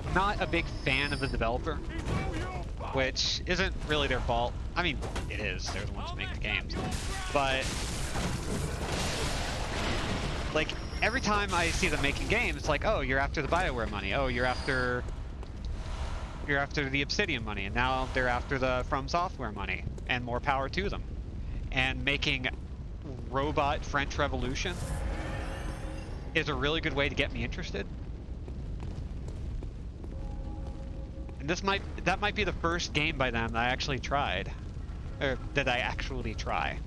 I'm not a big fan of the developer, which isn't really their fault. I mean, it is. They're the ones who make the games. But, like, every time I see them making games, it's like, oh, you're after the BioWare money. Oh, you're after the Obsidian money, and now they're after the From Software money, and more power to them. And making Robot French Revolution is a really good way to get me interested. And that might be the first game by them that I actually tried, or that I actually try.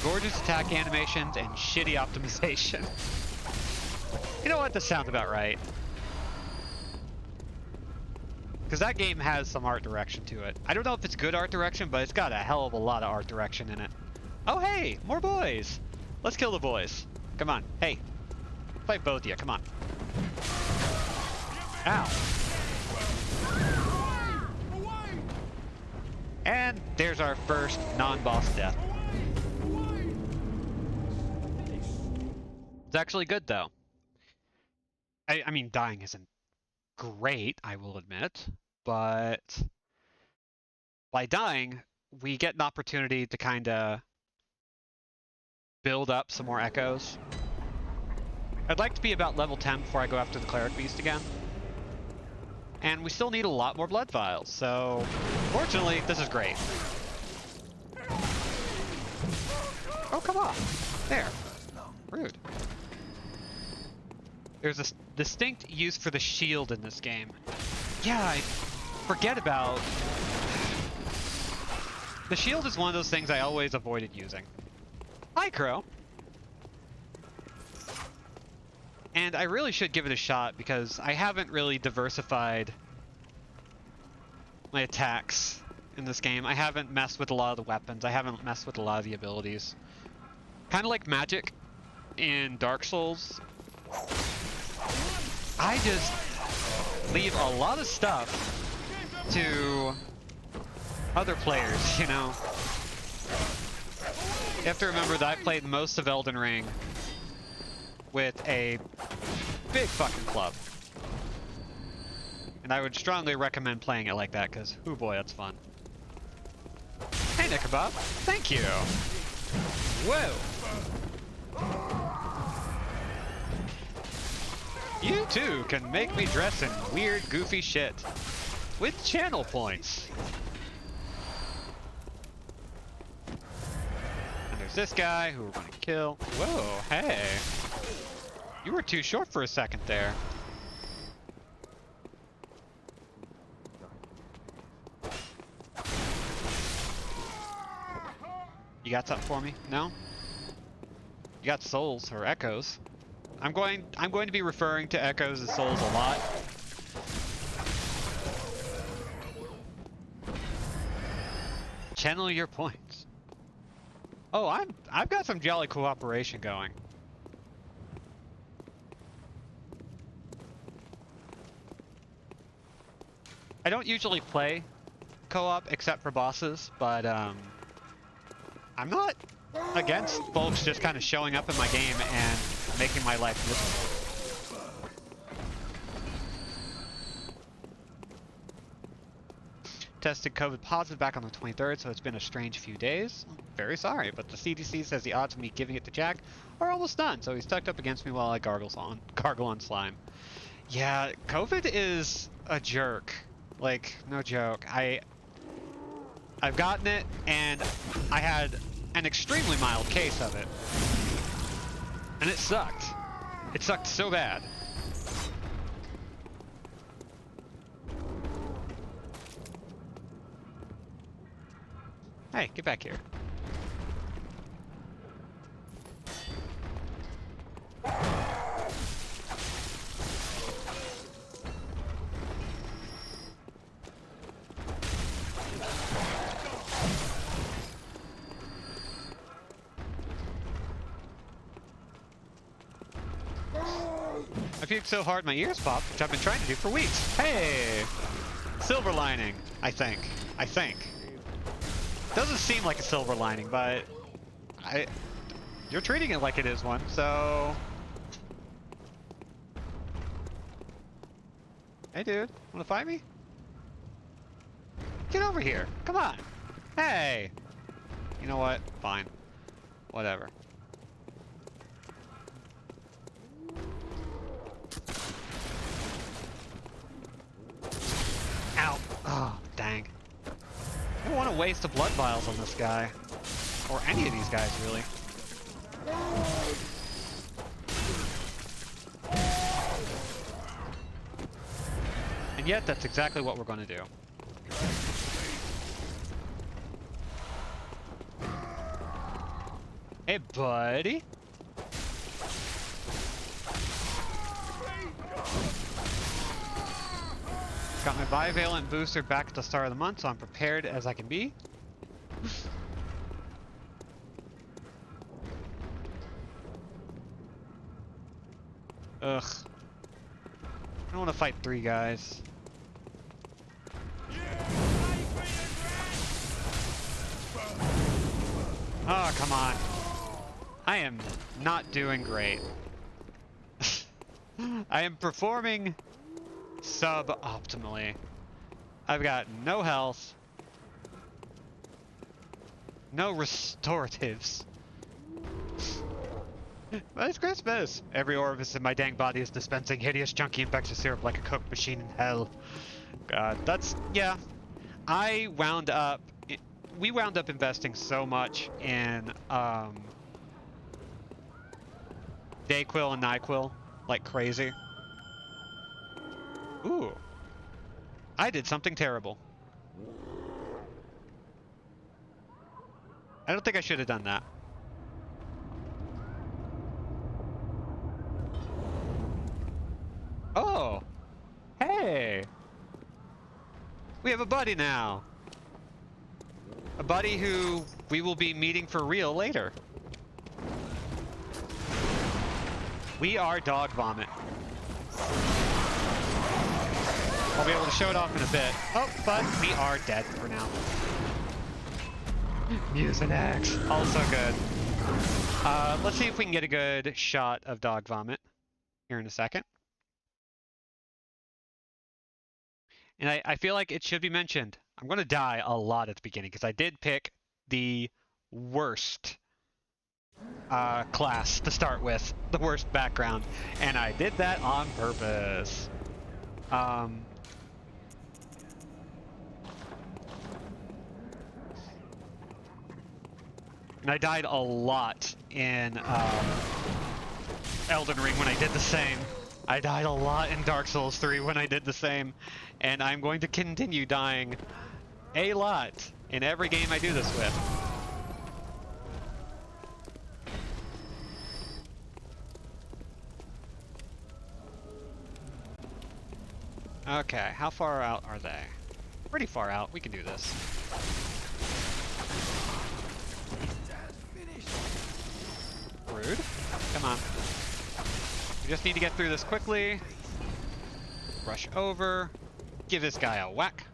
Gorgeous attack animations and shitty optimization. You know what? This sounds about right. Because that game has some art direction to it. I don't know if it's good art direction, but it's got a hell of a lot of art direction in it. Oh hey, more boys! Let's kill the boys. Come on, hey. Fight both of you, come on. Ow. And there's our first non-boss death. It's actually good though. I mean, dying isn't great, I will admit, but by dying, we get an opportunity to kind of build up some more echoes. I'd like to be about level 10 before I go after the Cleric Beast again. And we still need a lot more blood vials, so fortunately, this is great. Oh, come on. There. Rude. There's a distinct use for the shield in this game. Yeah, I forget about... The shield is one of those things I always avoided using. Hi, Crow! And I really should give it a shot because I haven't really diversified my attacks in this game. I haven't messed with a lot of the weapons. I haven't messed with a lot of the abilities. Kind of like magic in Dark Souls. I just leave a lot of stuff to other players, you know? You have to remember that I played most of Elden Ring with a big fucking club. And I would strongly recommend playing it like that, because, oh boy, that's fun. Hey, Nickabob. Thank you. Whoa. You too can make me dress in weird, goofy shit. With channel points. And there's this guy who we're gonna kill. Whoa, hey. You were too short for a second there. You got something for me? No? You got souls, or echoes. I'm going to be referring to echoes as souls a lot. Channel your points. Oh, I've got some jolly cooperation going. I don't usually play co-op except for bosses, but I'm not against folks just kind of showing up in my game and making my life miserable. Tested COVID positive back on the 23rd, so it's been a strange few days. Very sorry, but the CDC says the odds of me giving it to Jack are almost done, so he's tucked up against me while I gargle on slime. Yeah, COVID is a jerk. Like, no joke. I've gotten it, and I had an extremely mild case of it. And it sucked. It sucked so bad. Hey, get back here. I puked so hard my ears popped, which I've been trying to do for weeks. Hey! Silver lining, I think. I think. Doesn't seem like a silver lining, but you're treating it like it is one, so... Hey dude, wanna fight me? Get over here, come on! Hey! You know what? Fine. Whatever. Ow! Oh, dang. I don't want to waste the blood vials on this guy. Or any of these guys, really. And yet, that's exactly what we're going to do. Hey, buddy. Got my bivalent booster back at the start of the month, so I'm prepared as I can be. Ugh. I don't want to fight 3 guys. Oh, come on. I am not doing great. I am performing sub-optimally. I've got no health. No restoratives. But it's Christmas! Every orifice in my dang body is dispensing hideous, junky infectious syrup like a coke machine in hell. God, that's... yeah. We wound up investing so much in, Dayquil and NyQuil, like crazy. Ooh. I did something terrible. I don't think I should have done that. Oh! Hey! We have a buddy now! A buddy who we will be meeting for real later. We are Dog Vomit. I'll be able to show it off in a bit. Oh, but we are dead for now. Mucinex, also good. Let's see if we can get a good shot of Dog Vomit here in a second. And I feel like it should be mentioned. I'm going to die a lot at the beginning because I did pick the worst class to start with, the worst background, and I did that on purpose. And I died a lot in Elden Ring when I did the same. I died a lot in Dark Souls 3 when I did the same, and I'm going to continue dying a lot in every game I do this with. Okay, how far out are they? Pretty far out, we can do this. Rude. Come on. We just need to get through this quickly. Rush over. Give this guy a whack.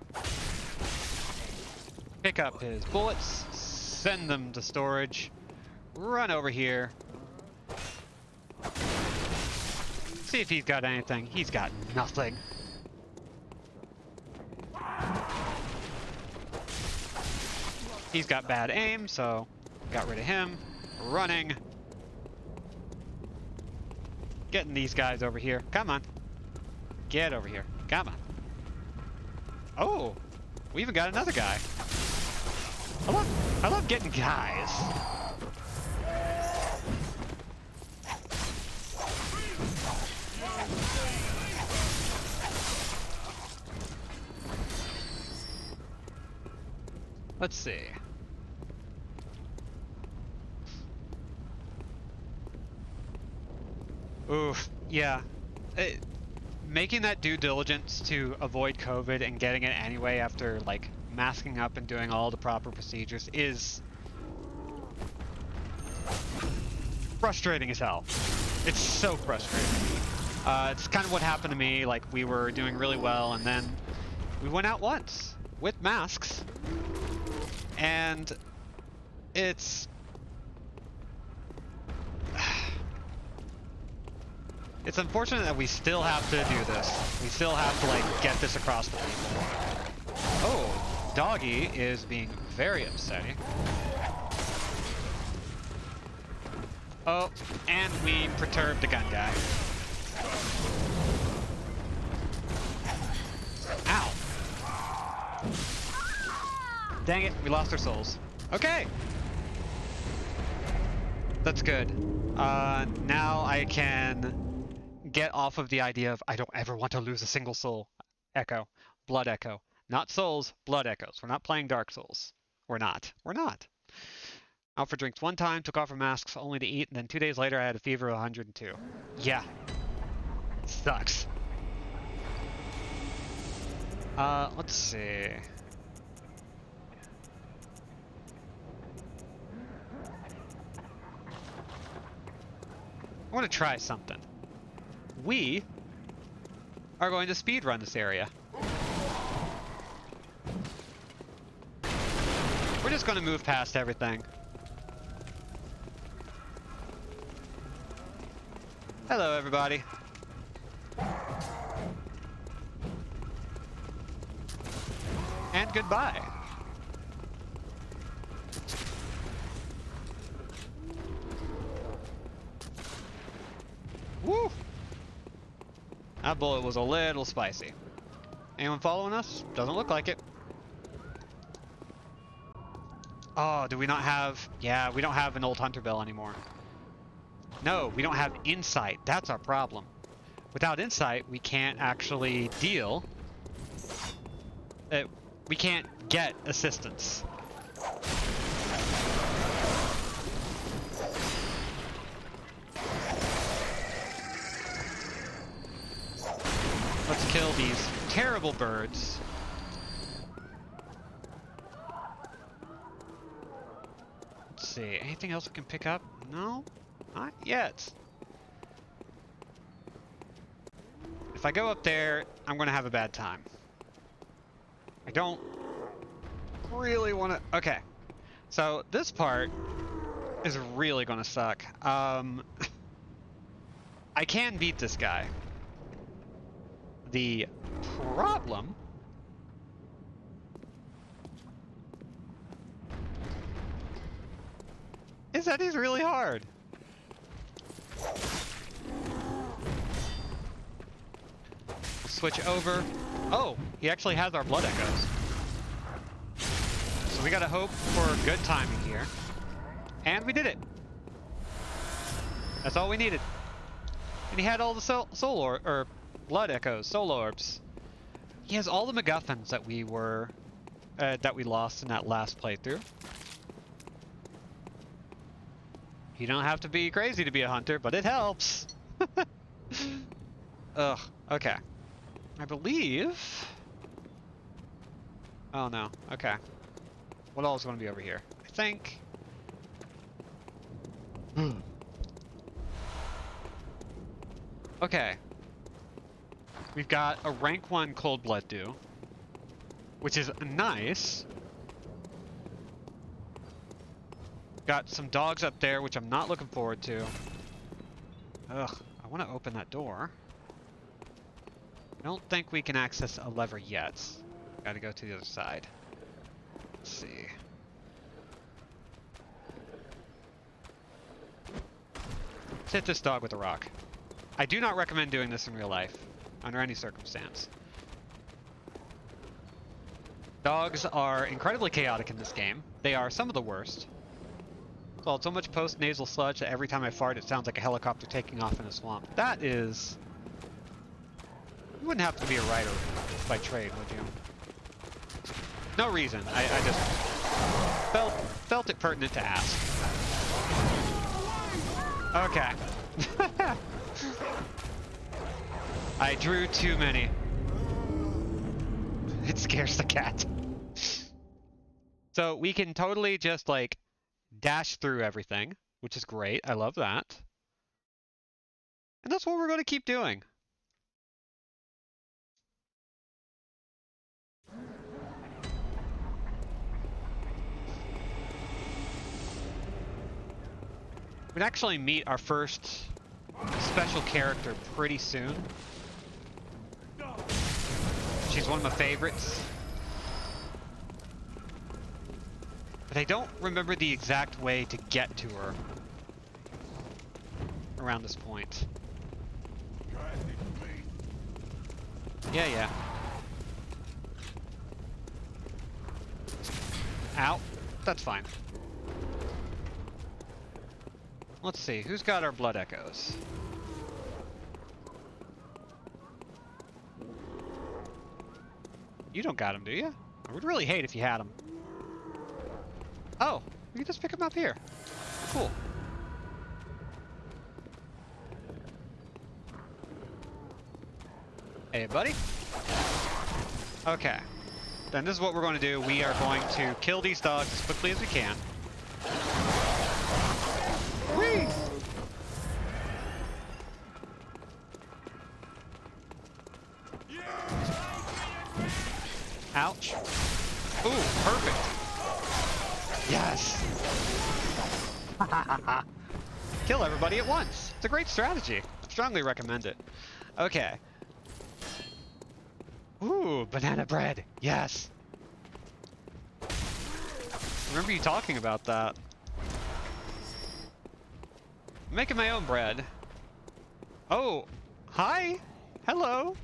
Pick up his bullets. Send them to storage. Run over here. See if he's got anything. He's got nothing. He's got bad aim, so got rid of him. Running. Getting these guys over here. Come on. Get over here. Come on. Oh, we even got another guy. I love getting guys. Let's see. Oof, yeah. Making that due diligence to avoid COVID and getting it anyway after, like, masking up and doing all the proper procedures is frustrating as hell. It's so frustrating. It's kind of what happened to me. Like, we were doing really well, and then we went out once with masks, and it's... It's unfortunate that we still have to do this. We still have to, like, get this across to people. Oh, Doggy is being very upsetting. Oh, and we perturbed the gun guy. Ow. Dang it, we lost our souls. Okay. That's good. Now I can get off of the idea of I don't ever want to lose a single soul. Echo. Blood Echo. Not souls, blood echoes. We're not playing Dark Souls. We're not. We're not. Out for drinks one time, took off our masks only to eat, and then 2 days later I had a fever of 102. Yeah. Sucks. Let's see. I want to try something. We are going to speedrun this area. We're just going to move past everything. Hello, everybody. And goodbye. Woo! That bullet was a little spicy. Anyone following us? Doesn't look like it. Oh, do we not have... Yeah, we don't have an old hunter bell anymore. No, we don't have insight. That's our problem. Without insight, we can't actually deal. We can't get assistance. Let's kill these terrible birds. Let's see, anything else we can pick up? No? Not yet. If I go up there, I'm gonna have a bad time. I don't really want to... Okay. So, this part is really gonna suck. I can beat this guy. The problem is that he's really hard. Switch over. Oh, he actually has our blood echoes. So we gotta hope for good timing here. And we did it. That's all we needed. And he had all the soul or blood echoes, soul orbs. He has all the MacGuffins that we were that we lost in that last playthrough. You don't have to be crazy to be a hunter, but it helps. Ugh. Okay. I believe... Oh no. Okay. What else is going to be over here? I think... Okay. We've got a rank 1 Cold Blood Dew, which is nice. Got some dogs up there, which I'm not looking forward to. Ugh, I want to open that door. I don't think we can access a lever yet. Gotta go to the other side. Let's see. Let's hit this dog with a rock. I do not recommend doing this in real life, under any circumstance. Dogs are incredibly chaotic in this game. They are some of the worst. Swallowed so much post-nasal sludge that every time I fart it sounds like a helicopter taking off in a swamp. That is... You wouldn't have to be a writer by trade, would you? No reason. I just felt it pertinent to ask. Okay. I drew too many. It scares the cat. So we can totally just like dash through everything, which is great. I love that. And that's what we're going to keep doing. We'd actually meet our first special character pretty soon. She's one of my favorites. But I don't remember the exact way to get to her around this point. Yeah. Ow. That's fine. Let's see, who's got our blood echoes? You don't got them, do you? I would really hate if you had them. Oh, we can just pick them up here. Cool. Hey, buddy. Okay. Then this is what we're going to do. We are going to kill these dogs as quickly as we can. Whee! Ouch. Ooh, perfect. Yes. Kill everybody at once. It's a great strategy. Strongly recommend it. Okay. Ooh, banana bread. Yes. Remember you talking about that. I'm making my own bread. Oh, hi. Hello.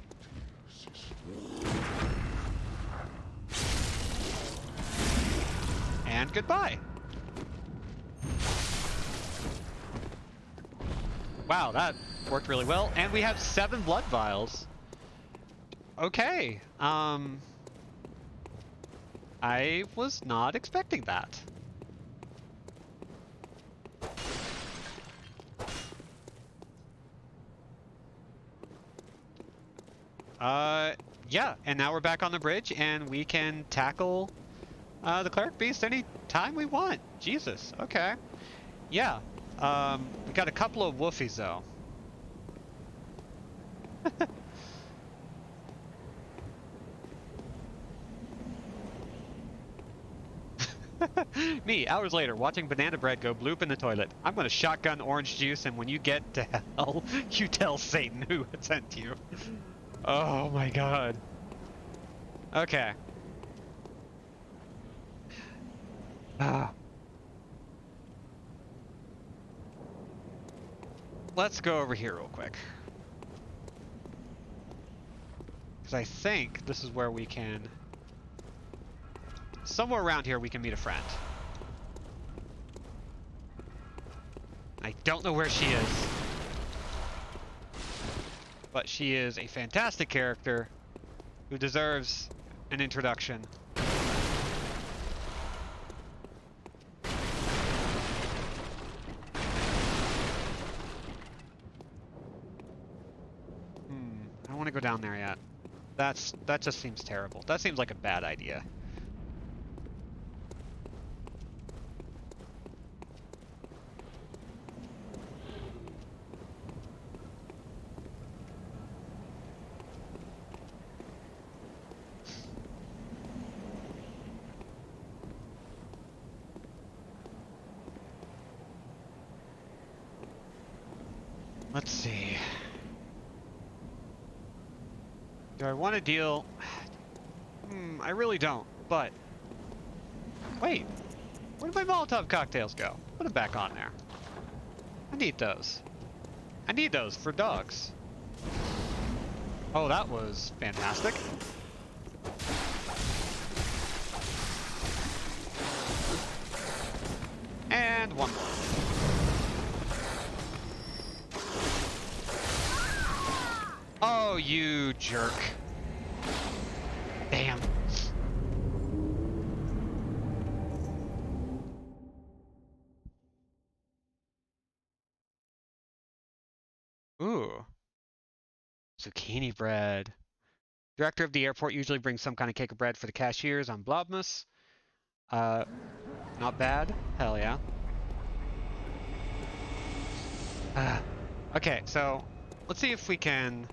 And goodbye. Wow, that worked really well. And we have 7 blood vials. Okay. I was not expecting that. Yeah, and now we're back on the bridge, and we can tackle the cleric beast any time we want. Jesus, okay. Yeah, we got a couple of woofies, though. Me, hours later, watching banana bread go bloop in the toilet. I'm gonna shotgun orange juice, and when you get to hell, you tell Satan who sent you. Oh my god. Okay. Let's go over here real quick. Because I think this is where we can... Somewhere around here we can meet a friend. I don't know where she is. But she is a fantastic character who deserves an introduction. I don't want to go down there yet. That just seems terrible. That seems like a bad idea. Let's see. Do I want to deal... I really don't, but... Wait. Where did my Molotov cocktails go? Put them back on there. I need those. I need those for dogs. Oh, that was fantastic. And one more. Oh, you jerk. Damn. Ooh. Zucchini bread. Director of the airport usually brings some kind of cake of bread for the cashiers on Blobmas. Not bad. Hell yeah. Okay, so let's see if we can...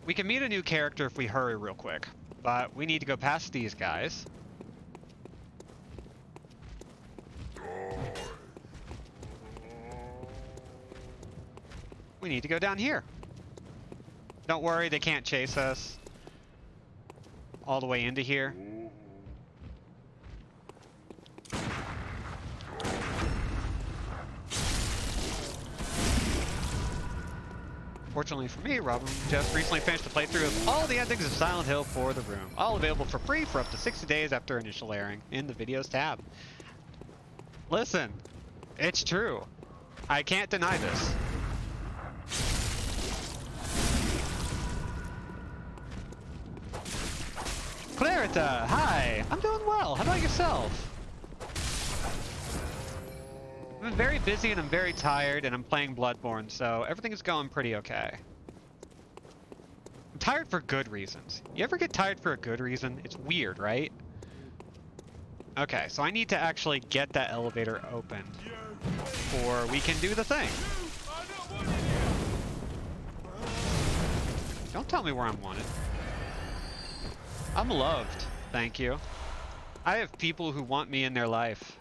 We can meet a new character if we hurry real quick, but we need to go past these guys. We need to go down here. Don't worry, they can't chase us all the way into here. Fortunately for me, Robin just recently finished the playthrough of all the endings of Silent Hill for the room. All available for free for up to 60 days after initial airing in the videos tab. Listen, it's true. I can't deny this. Clarita, hi! I'm doing well. How about yourself? I've been very busy and I'm very tired and I'm playing Bloodborne, so everything is going pretty okay. I'm tired for good reasons. You ever get tired for a good reason? It's weird, right? Okay, so I need to actually get that elevator open before we can do the thing. Don't tell me where I'm wanted. I'm loved, thank you. I have people who want me in their life,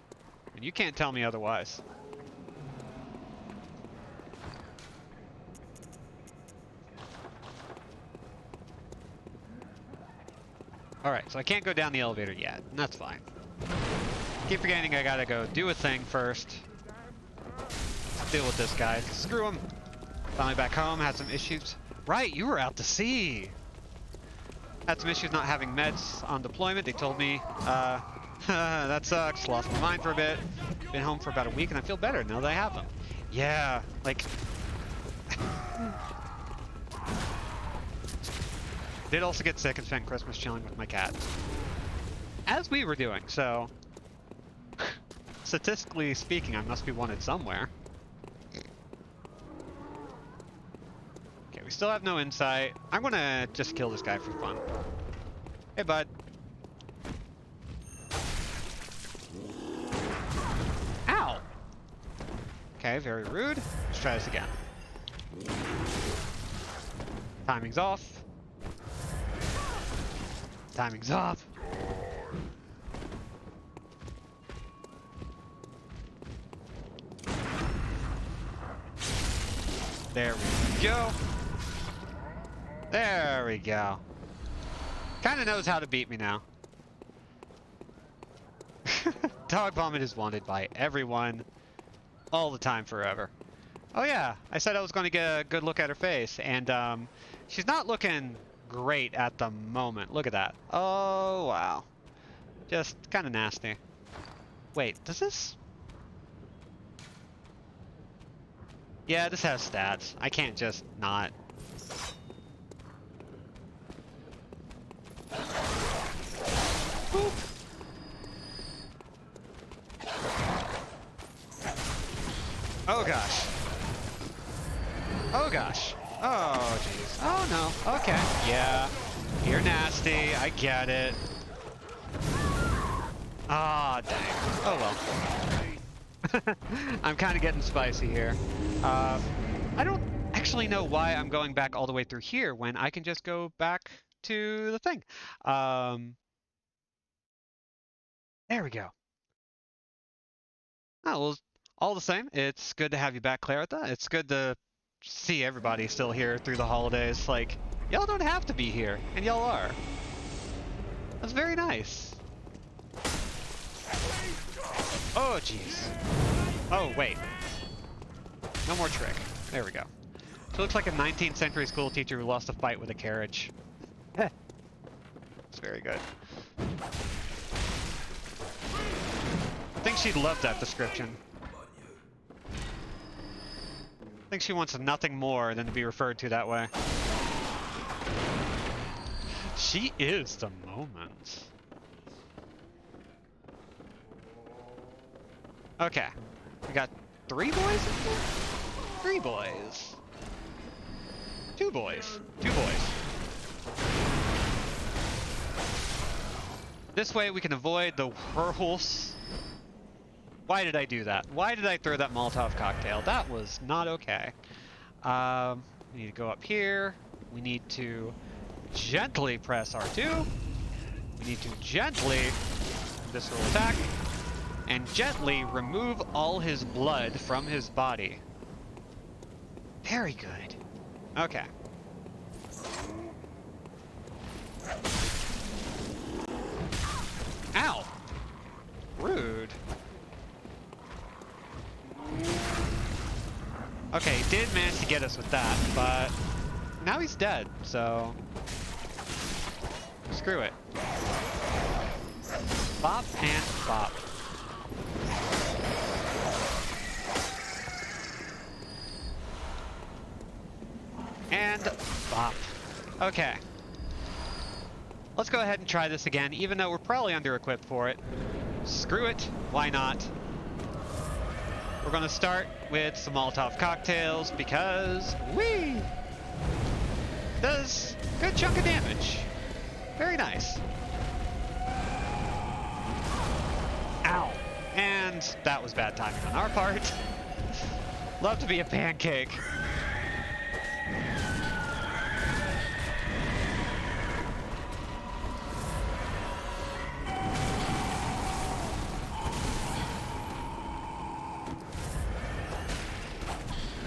and you can't tell me otherwise. Alright, so I can't go down the elevator yet, and that's fine. Keep forgetting I gotta go do a thing first. Let's deal with this guy. Screw him. Finally back home, had some issues. Right, you were out to sea! Had some issues not having meds on deployment. They told me, that sucks. Lost my mind for a bit. Been home for about a week and I feel better now that I have them. Yeah, like... Did also get sick and spent Christmas chilling with my cat. As we were doing, so... Statistically speaking, I must be wanted somewhere. Okay, we still have no insight. I'm gonna just kill this guy for fun. Hey, bud. Ow! Okay, very rude. Let's try this again. Timing's off. Timing's off. There we go. There we go. Kinda knows how to beat me now. Dog vomit is wanted by everyone. All the time, forever. Oh yeah, I said I was going to get a good look at her face, and she's not looking great at the moment. Look at that. Oh wow. Just kinda nasty. Wait, does this... Yeah, this has stats. I can't just not. Boop. Oh gosh. Oh gosh. Oh jeez. Oh no. Okay. Yeah. You're nasty. I get it. Ah, dang. Oh well. I'm kind of getting spicy here. I don't actually know why I'm going back all the way through here when I can just go back to the thing. There we go. Oh, well, all the same, it's good to have you back, Clarita. It's good to see everybody still here through the holidays. Like, y'all don't have to be here, and y'all are. That's very nice. Oh, jeez. Oh, wait. No more trick. There we go. She looks like a 19th century school teacher who lost a fight with a carriage. It's very good. I think she'd love that description. I think she wants nothing more than to be referred to that way. She is the moment. Okay. We got 3 boys in here? 3 boys. 2 boys. 2 boys. This way we can avoid the whirls. Why did I do that? Why did I throw that Molotov cocktail? That was not okay. We need to go up here. We need to gently press R2. We need to gently visceral attack. And gently remove all his blood from his body. Very good. Okay. Ow! Rude. Okay, he did manage to get us with that, but now he's dead, so screw it. Bop and bop. And bop. Okay. Let's go ahead and try this again, even though we're probably under-equipped for it. Screw it. Why not? We're gonna start with some Molotov cocktails because does a good chunk of damage. Very nice. Ow. And that was bad timing on our part. Love to be a pancake.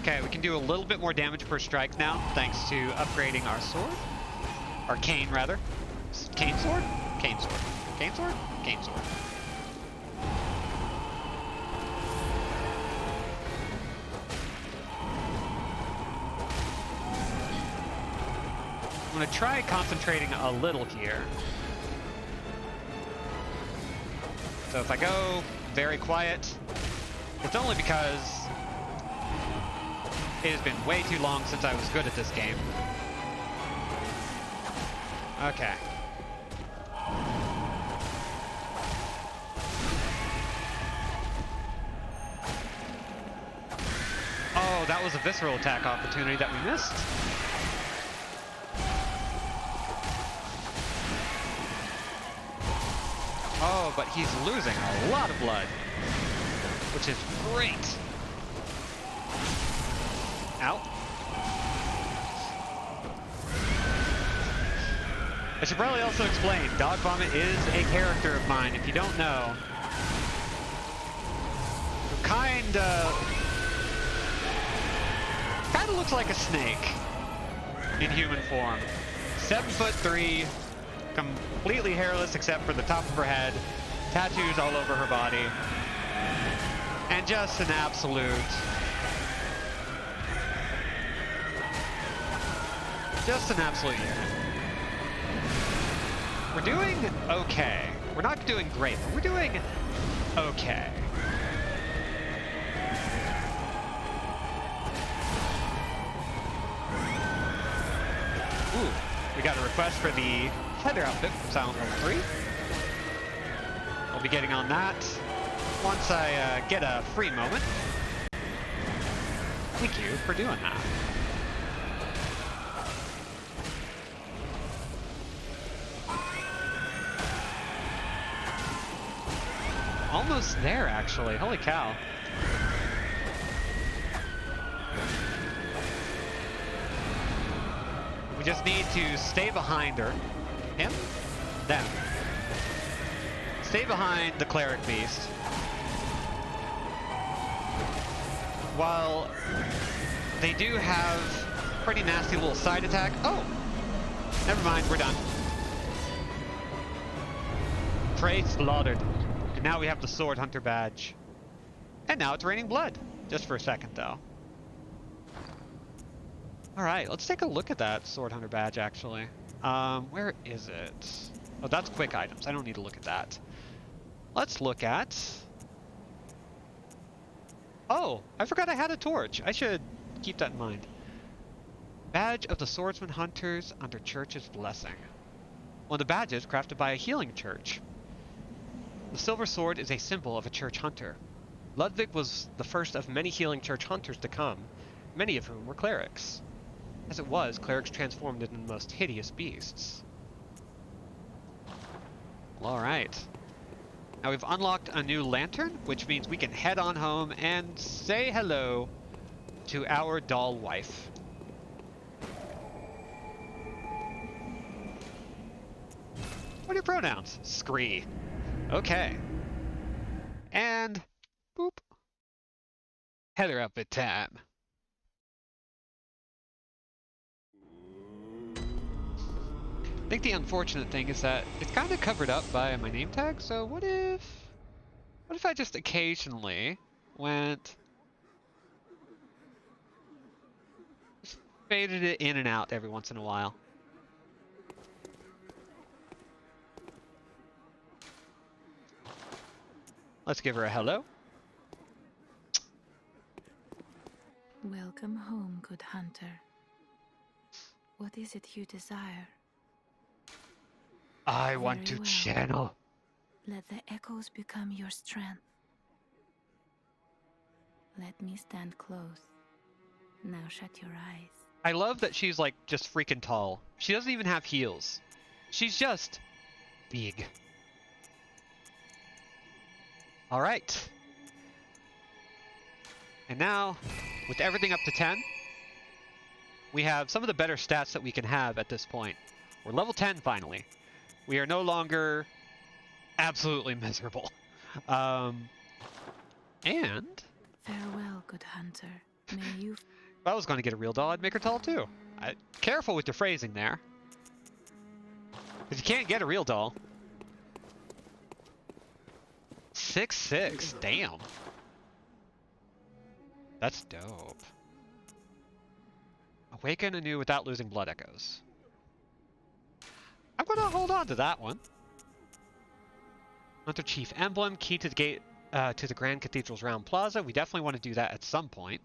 Okay, we can do a little bit more damage per strike now, thanks to upgrading our sword. Our cane, rather. Cane sword? Cane sword. Cane sword? Cane sword. I'm going to try concentrating a little here. So if I go very quiet, it's only because it has been way too long since I was good at this game. Okay. Oh, that was a visceral attack opportunity that we missed. Oh, but he's losing a lot of blood, which is great. Ow. I should probably also explain, Dog Vomit is a character of mine, if you don't know. Kinda looks like a snake in human form. 7'3", completely hairless except for the top of her head, tattoos all over her body, and just an absolute... just an absolute unit. We're doing okay. We're not doing great, but we're doing okay. Ooh, we got a request for the heather outfit from Silent Hill 3. I'll be getting on that once I get a free moment. Thank you for doing that. Almost there, actually. Holy cow. We just need to stay behind her. Him? Them. Stay behind the cleric beast. While they do have pretty nasty little side attack. Oh! Never mind, we're done. Prey slaughtered. And now we have the Sword Hunter badge. And now it's raining blood. Just for a second, though. Alright, let's take a look at that Sword Hunter badge, actually. Where is it? Oh, that's quick items. I don't need to look at that. Let's look at... Oh, I forgot I had a torch. I should keep that in mind. Badge of the Swordsman Hunters under Church's Blessing. One of the badges crafted by a healing church. The silver sword is a symbol of a church hunter. Ludwig was the first of many healing church hunters to come, many of whom were clerics. As it was, clerics transformed into the most hideous beasts. Well, alright. Now we've unlocked a new lantern, which means we can head on home and say hello to our doll wife. What are your pronouns? Scree. Okay. And boop. Heather outfit time. think the unfortunate thing is that it's kind of covered up by my name tag, so what if I just occasionally went, just faded it in and out every once in a while? Let's give her a hello. Welcome home, good hunter. What is it you desire? I want Very to well. channel. Let the echoes become your strength. Let me stand close. Now shut your eyes. I love that she's like just freaking tall. She doesn't even have heels. She's just big. All right. And now, with everything up to 10, we have some of the better stats that we can have at this point. We're level 10 finally. We are no longer absolutely miserable. And Farewell, good hunter. May you... if I was going to get a real doll, I'd make her tall too. Careful with the phrasing there. Because you can't get a real doll. 6'6", damn. That's dope. Awaken anew without losing blood echoes. I'm gonna hold on to that one. Hunter Chief Emblem, key to the gate to the Grand Cathedral's Round Plaza. We definitely want to do that at some point.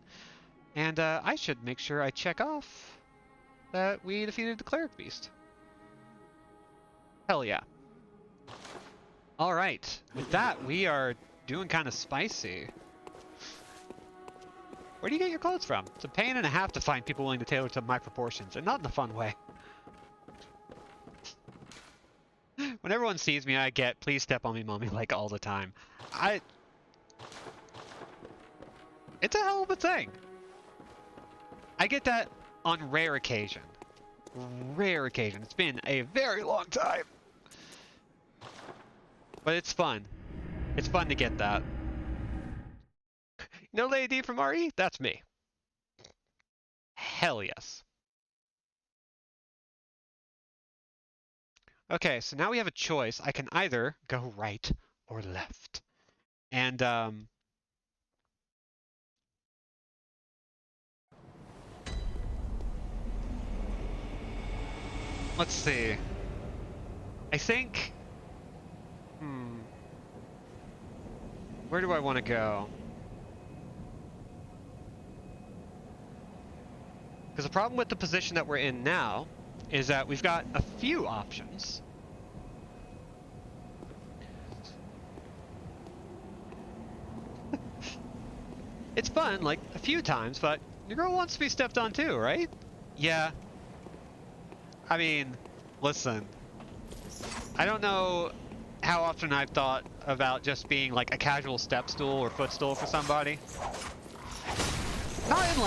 And I should make sure I check off that we defeated the Cleric Beast. Hell yeah. Alright, with that, we are doing kind of spicy. Where do you get your clothes from? It's a pain and a half to find people willing to tailor to my proportions, and not in a fun way. When everyone sees me, I get, please step on me, mommy, like all the time. It's a hell of a thing. I get that on rare occasion. Rare occasion. It's been a very long time. But it's fun. It's fun to get that. No Lady from RE? That's me. Hell yes. Okay, so now we have a choice. I can either go right or left. And, let's see. I think... Where do I want to go? Because the problem with the position that we're in now is that we've got a few options. It's fun, like, a few times, but your girl wants to be stepped on too, right? Yeah. I mean, listen. I don't know how often I've thought about just being like a casual step stool or footstool for somebody. Not in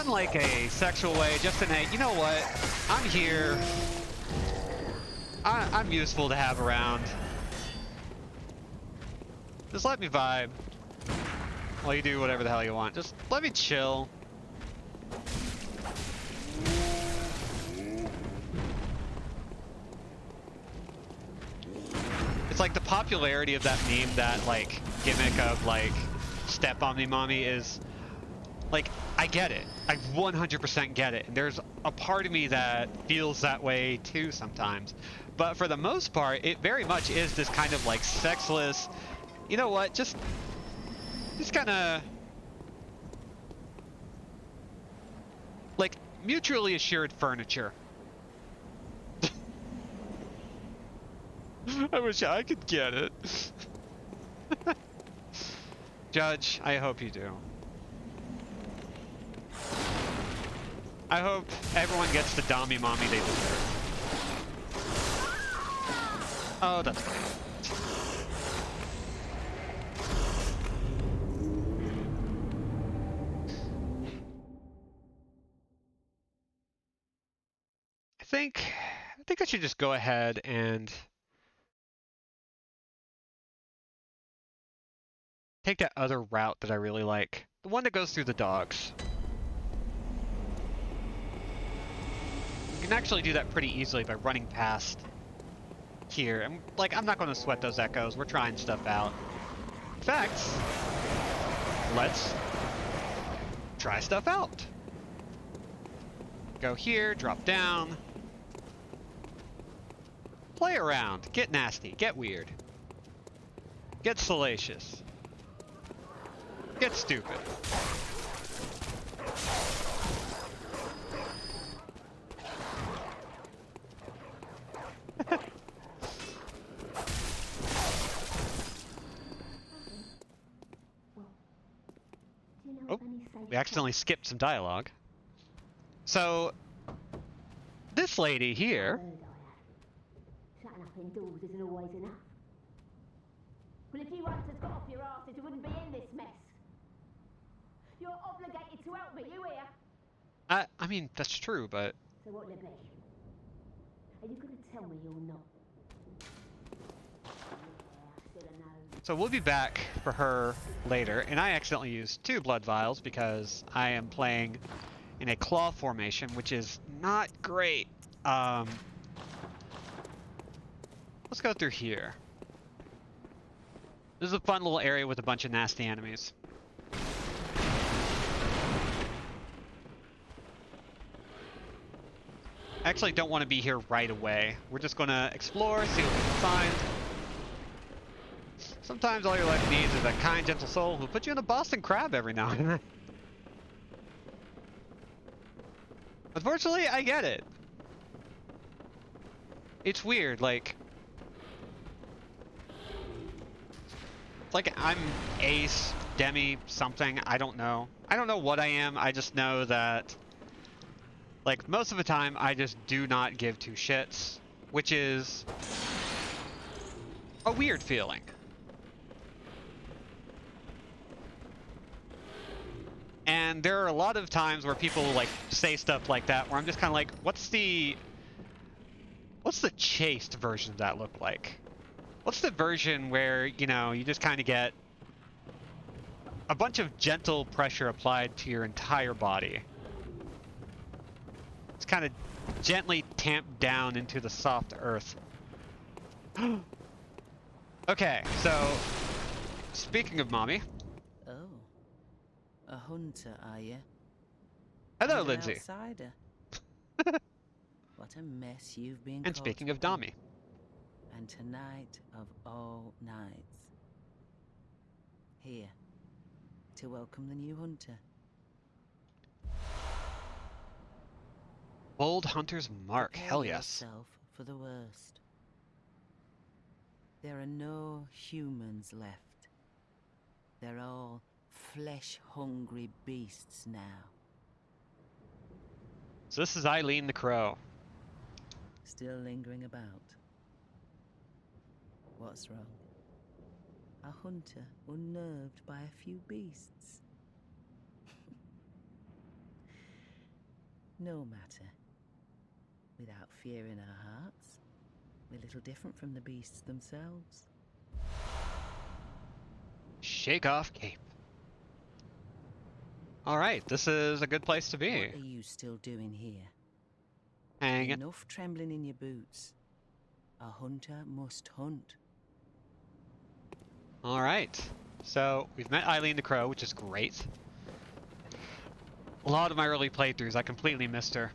like a sexual way, just in a, you know what, I'm here. I'm useful to have around. Just let me vibe. While you do whatever the hell you want. Just let me chill. It's like the popularity of that meme, that like gimmick of like step on me mommy is like, I get it. I 100% get it. And there's a part of me that feels that way too sometimes. But for the most part, it very much is this kind of like sexless, you know what, just kind of like mutually assured furniture. I wish I could get it. Judge, I hope you do. I hope everyone gets the Dommy Mommy they deserve. Oh, that's fine. I think I should just go ahead and take that other route that I really like. The one that goes through the dogs. You can actually do that pretty easily by running past here. And, like, I'm not going to sweat those echoes. We're trying stuff out. In fact, let's try stuff out. Go here, drop down. Play around. Get nasty. Get weird. Get salacious. Get stupid. Oh, we accidentally skipped some dialogue. So, this lady here. Shutting up indoors isn't always enough. Well, if you hunters got off your asses, you wouldn't be in this mess. You're obligated to help me, you hear? I mean, that's true, but... So what'll it be? Are you going to tell me you're not? Yeah, I should have known. So we'll be back for her later, and I accidentally used 2 blood vials because I am playing in a claw formation, which is not great. Let's go through here. This is a fun little area with a bunch of nasty enemies. I actually don't want to be here right away. We're just going to explore, see what we can find. Sometimes all your life needs is a kind, gentle soul who'll put you in a Boston Crab every now and then. Unfortunately, I get it. It's weird, like I'm Ace, Demi, something, I don't know. I don't know what I am, I just know that, like, most of the time, I just do not give 2 shits, which is a weird feeling. And there are a lot of times where people, like, say stuff like that, where I'm just kind of like, what's the chaste version of that look like? What's the version where, you know, you just kind of get a bunch of gentle pressure applied to your entire body? It's kind of gently tamped down into the soft earth. Okay, so, speaking of mommy. Oh. A hunter, are you? Hello, And an Lindsay. Outsider. What a mess you've been. And speaking of Dami. And tonight of all nights, here to welcome the new hunter. Bold Hunter's Mark. Prepare Hell yes. yourself for the worst. There are no humans left. They're all flesh-hungry beasts now. So this is Eileen the Crow. Still lingering about. What's wrong? A hunter unnerved by a few beasts. No matter. Without fear in our hearts, we're little different from the beasts themselves. Shake off cape. Alright, this is a good place to be. What are you still doing here? Hang it. Enough trembling in your boots. A hunter must hunt. Alright. So, we've met Eileen the Crow, which is great. A lot of my early playthroughs, I completely missed her.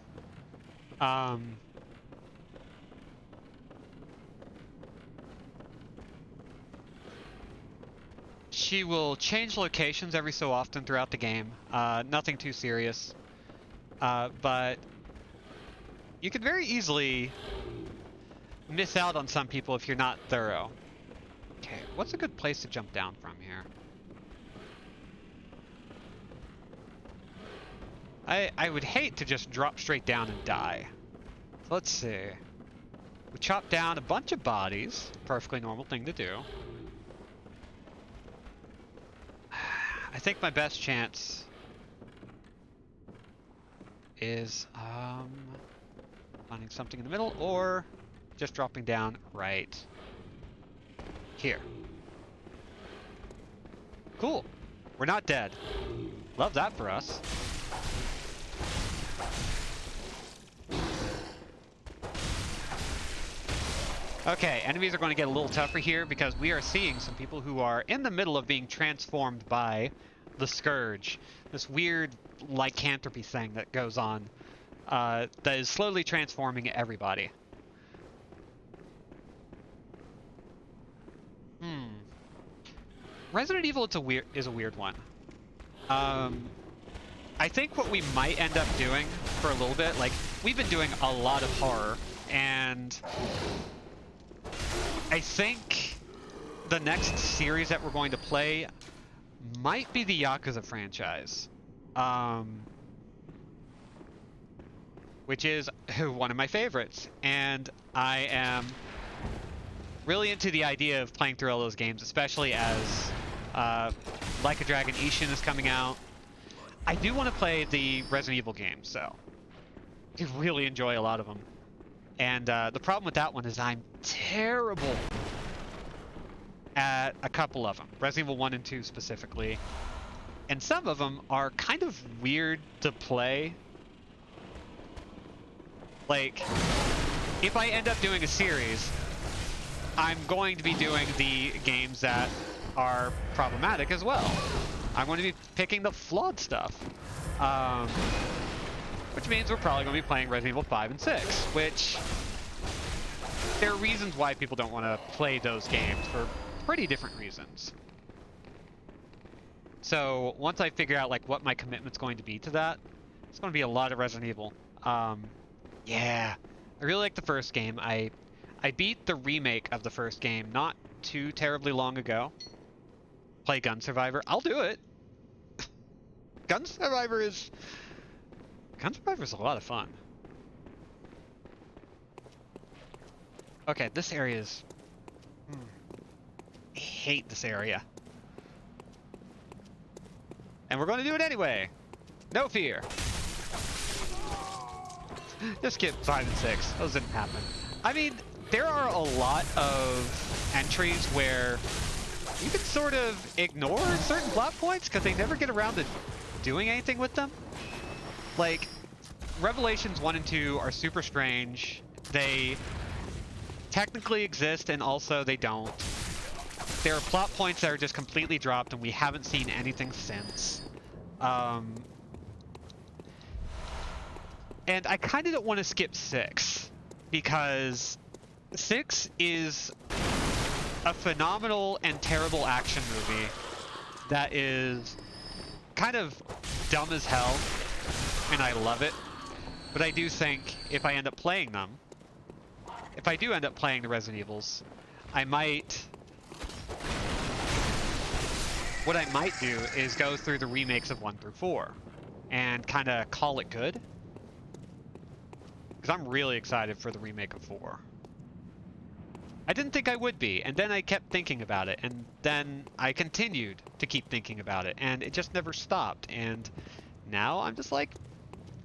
She will change locations every so often throughout the game. Nothing too serious. But you could very easily miss out on some people if you're not thorough. Okay, what's a good place to jump down from here? I would hate to just drop straight down and die. So let's see. We chop down a bunch of bodies. Perfectly normal thing to do. I think my best chance is finding something in the middle or just dropping down right here. Cool. We're not dead. Love that for us. Okay, enemies are going to get a little tougher here because we are seeing some people who are in the middle of being transformed by the Scourge. This weird lycanthropy thing that goes on that is slowly transforming everybody. Resident Evil is a weird one. I think what we might end up doing for a little bit, like, we've been doing a lot of horror, and I think the next series that we're going to play might be the Yakuza franchise. Which is one of my favorites, and I am really into the idea of playing through all those games, especially as Like a Dragon Ishin is coming out. I do want to play the Resident Evil games, though. I really enjoy a lot of them. And the problem with that one is I'm terrible at a couple of them. Resident Evil 1 and 2 specifically. And some of them are kind of weird to play. Like, if I end up doing a series, I'm going to be doing the games that are problematic as well. I'm going to be picking the flawed stuff. Which means we're probably going to be playing Resident Evil 5 and 6, which there are reasons why people don't want to play those games for pretty different reasons. So once I figure out like what my commitment's going to be to that, it's going to be a lot of Resident Evil. Yeah, I really like the first game. I beat the remake of the first game not too terribly long ago. Play Gun Survivor. I'll do it. Gun Survivor's a lot of fun. Okay, this area is... I hate this area. And we're going to do it anyway. No fear. Just skip 5 and 6. Those didn't happen. I mean, there are a lot of entries where you can sort of ignore certain plot points because they never get around to doing anything with them. Like, Revelations 1 and 2 are super strange. They technically exist and also they don't. There are plot points that are just completely dropped and we haven't seen anything since. And I kind of don't want to skip 6 because 6 is a phenomenal and terrible action movie that is kind of dumb as hell, and I love it. But I do think if I end up playing them, if I do end up playing the Resident Evils, what I might do is go through the remakes of 1 through 4 and kind of call it good. Because I'm really excited for the remake of 4. I didn't think I would be, and then I kept thinking about it, and then I continued to keep thinking about it, and it just never stopped, and now I'm just like,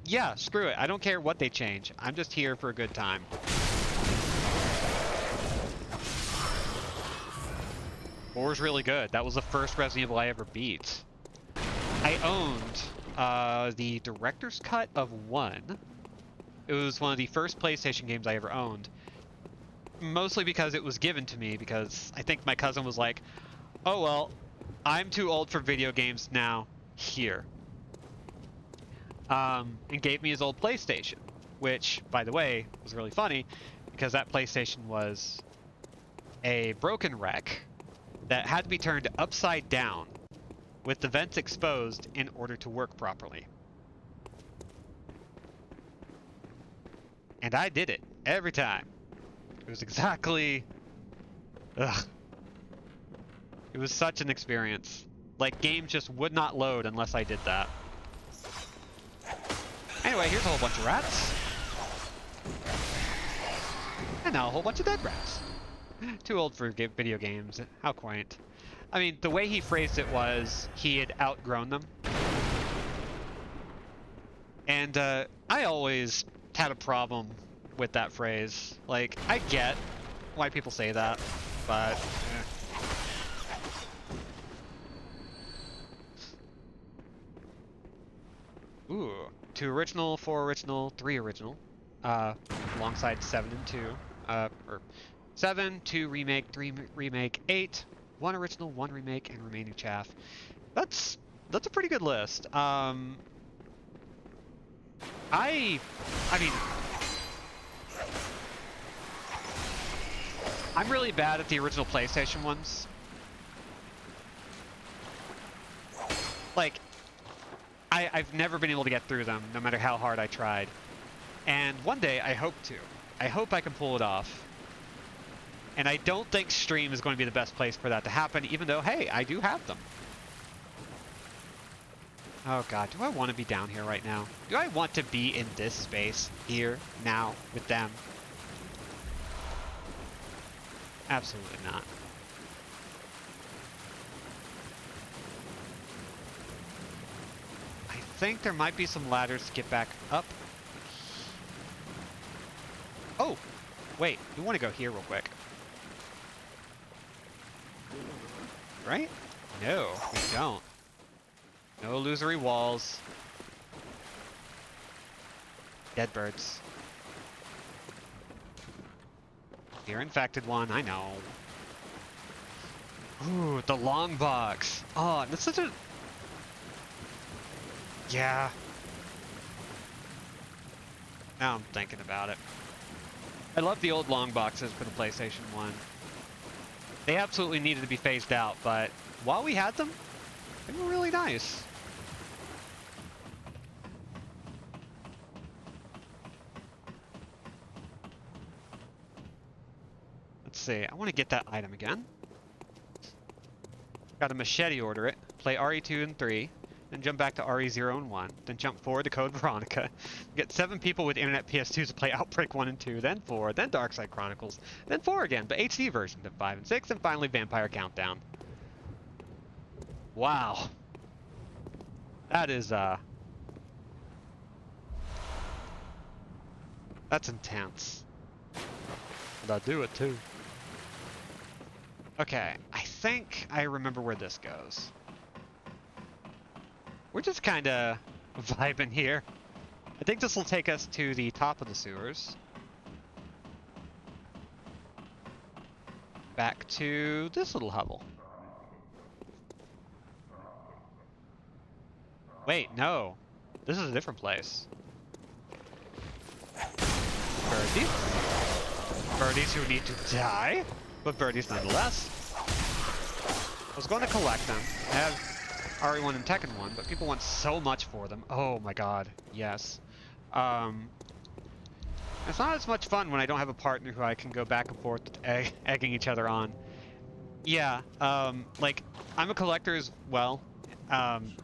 yeah, screw it. I don't care what they change. I'm just here for a good time. 4 is really good. That was the first Resident Evil I ever beat. I owned the director's cut of 1. It was one of the first PlayStation games I ever owned. Mostly because it was given to me, because I think my cousin was like, oh well, I'm too old for video games now, here. And gave me his old PlayStation, which, by the way, was really funny, because that PlayStation was a broken wreck that had to be turned upside down with the vents exposed in order to work properly. And I did it every time. It was exactly... Ugh. It was such an experience. Like, games just would not load unless I did that. Anyway, here's a whole bunch of rats. And now a whole bunch of dead rats. Too old for video games. How quaint. I mean, the way he phrased it was he had outgrown them. And I always had a problem with that phrase. Like, I get why people say that, but... Ooh. 2 original, 4 original, 3 original. Alongside 7 and 2. Or 7, 2 remake, 3 remake, 8, 1 original, 1 remake, and remaining chaff. That's a pretty good list. I mean, I'm really bad at the original PlayStation ones. Like, I've never been able to get through them, no matter how hard I tried. And one day, I hope to. I hope I can pull it off. And I don't think stream is going to be the best place for that to happen, even though, hey, I do have them. Oh god, do I want to be down here right now? Do I want to be in this space, here, now, with them? Absolutely not. I think there might be some ladders to get back up. Oh! Wait, we want to go here real quick. Right? No, we don't. No illusory walls. Dead birds. Fear infected one, I know. Ooh, the long box. Oh, that's such a... Yeah. Now I'm thinking about it. I love the old long boxes for the PlayStation 1. They absolutely needed to be phased out, but while we had them, they were really nice. Let's see, I want to get that item again. Got a machete, order it, play RE2 and 3, then jump back to RE0 and 1, then jump forward to Code Veronica, get 7 people with internet PS2s to play Outbreak 1 and 2, then 4, then Darkside Chronicles, then 4 again, but HD version, then 5 and 6, and finally Vampire Countdown. Wow. That is, that's intense. And I do it too. Okay, I think I remember where this goes. We're just kinda vibing here. I think this will take us to the top of the sewers. Back to this little hovel. Wait, no. This is a different place. Birdies. Birdies who need to die, but birdies nonetheless. I was going to collect them. I have RE1 and Tekken 1, but people want so much for them. Oh my god, yes. It's not as much fun when I don't have a partner who I can go back and forth egging each other on. Yeah, like, I'm a collector as well.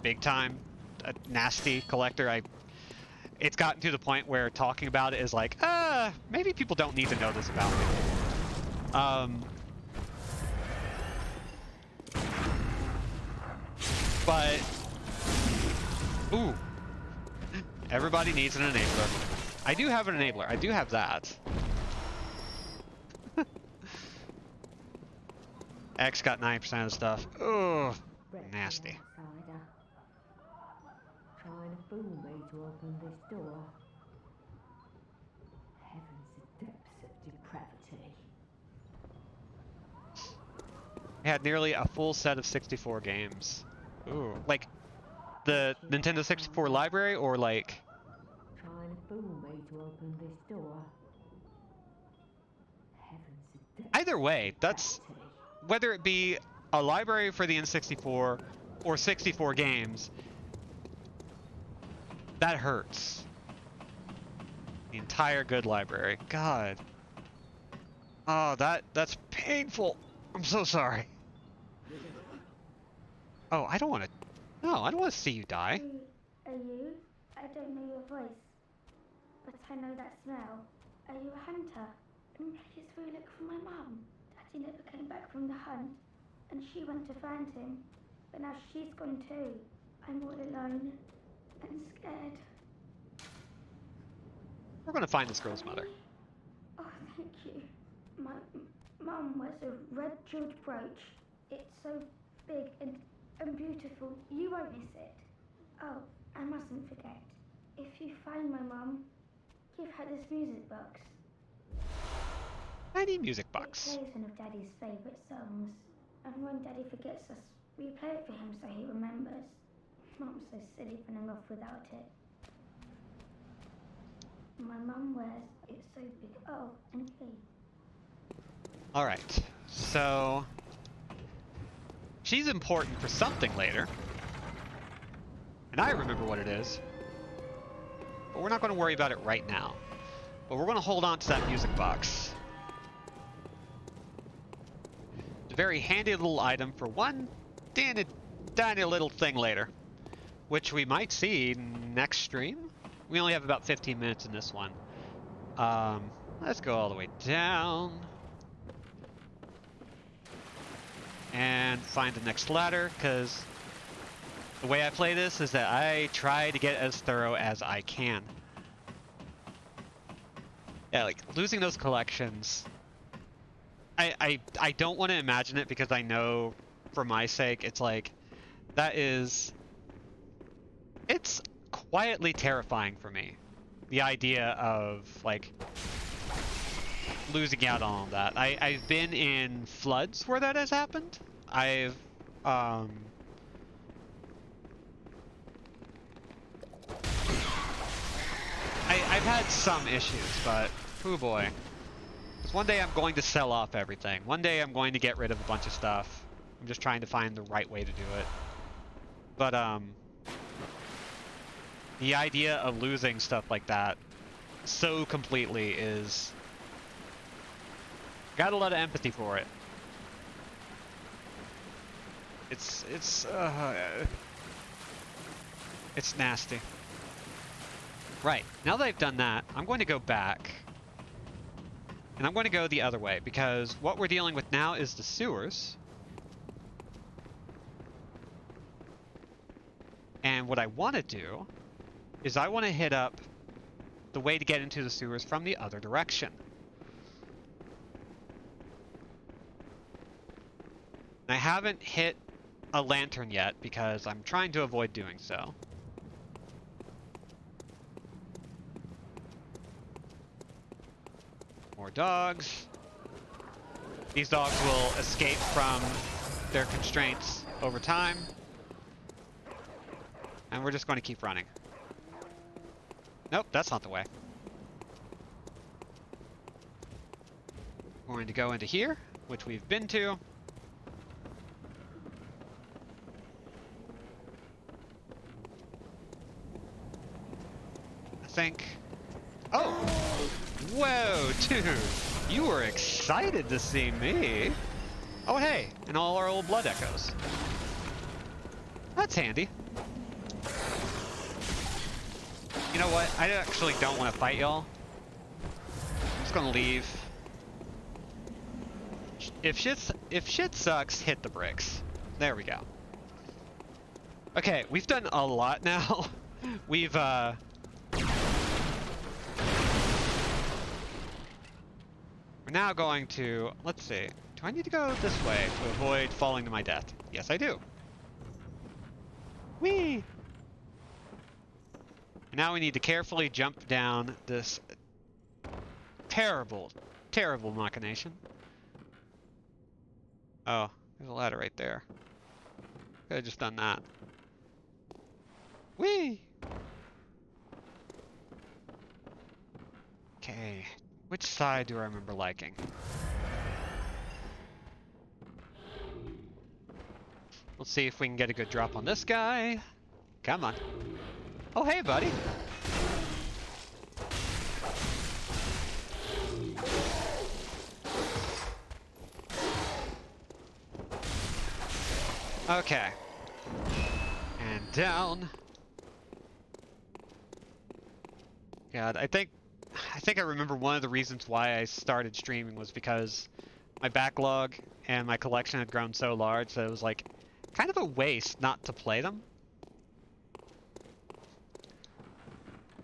Big time. A nasty collector. It's gotten to the point where talking about it is like, maybe people don't need to know this about me. But, ooh, everybody needs an enabler. I do have an enabler. I do have that. X got 90% of the stuff. Ugh, nasty. Trying to fool me to open this door. Heavens, the depths of depravity. I had nearly a full set of 64 games. Ooh, like the Nintendo 64 library, or like... Trying to fool me to open this door. Heavens, the depths Either way, that's... Whether it be a library for the N64 or 64 games, that hurts. The entire good library. God. Oh, that's painful. I'm so sorry. Oh, I don't want to... No, I don't want to see you die. Who are you? I don't know your voice, but I know that smell. Are you a hunter? Please will you look for my mum? Daddy never came back from the hunt, and she went to find him, but now she's gone too. I'm all alone and scared. We're going to find this girl's mother. Oh, thank you. My mum wears a red jeweled brooch. It's so big and beautiful. You won't miss it. Oh, I mustn't forget. If you find my mum, give her this music box. Tiny music It box. plays one of Daddy's favourite songs, and when Daddy forgets us, we play it for him so he remembers. Mum's so silly running off without it. My mum wears it so big. Oh, and key. Alright, so... she's important for something later. And I remember what it is. But we're not going to worry about it right now. But we're going to hold on to that music box. It's a very handy little item for one tiny little thing later. Which we might see next stream. We only have about 15 minutes in this one. Let's go all the way down. And find the next ladder, because the way I play this is that I try to get as thorough as I can. Yeah, like, losing those collections... I don't want to imagine it, because I know, for my sake, it's like... that is... it's quietly terrifying for me. The idea of, like... losing out on all that. I've been in floods where that has happened. I've had some issues, but oh boy. 'Cause one day I'm going to sell off everything. One day I'm going to get rid of a bunch of stuff. I'm just trying to find the right way to do it. But the idea of losing stuff like that so completely is... got a lot of empathy for it. It's nasty. Right, now that I've done that, I'm going to go back. And I'm going to go the other way, because what we're dealing with now is the sewers. And what I want to do is I want to hit up the way to get into the sewers from the other direction. I haven't hit a lantern yet because I'm trying to avoid doing so. More dogs. These dogs will escape from their constraints over time. And we're just going to keep running. Nope, that's not the way. We're going to go into here, which we've been to. I think... oh! Whoa, dude! You were excited to see me! Oh hey, and all our old blood echoes. That's handy. You know what? I actually don't want to fight y'all. I'm just gonna leave. If shit sucks, hit the bricks. There we go. Okay, we've done a lot now. We've we're now going to, let's see. Do I need to go this way to avoid falling to my death? Yes, I do. Whee! Now we need to carefully jump down this terrible, terrible machination. Oh, there's a ladder right there. Could have just done that. Whee! Okay, which side do I remember liking? Let's see if we can get a good drop on this guy. Come on. Oh, hey, buddy. Okay. And down. God, I think I remember one of the reasons why I started streaming was because my backlog and my collection had grown so large that it was like kind of a waste not to play them.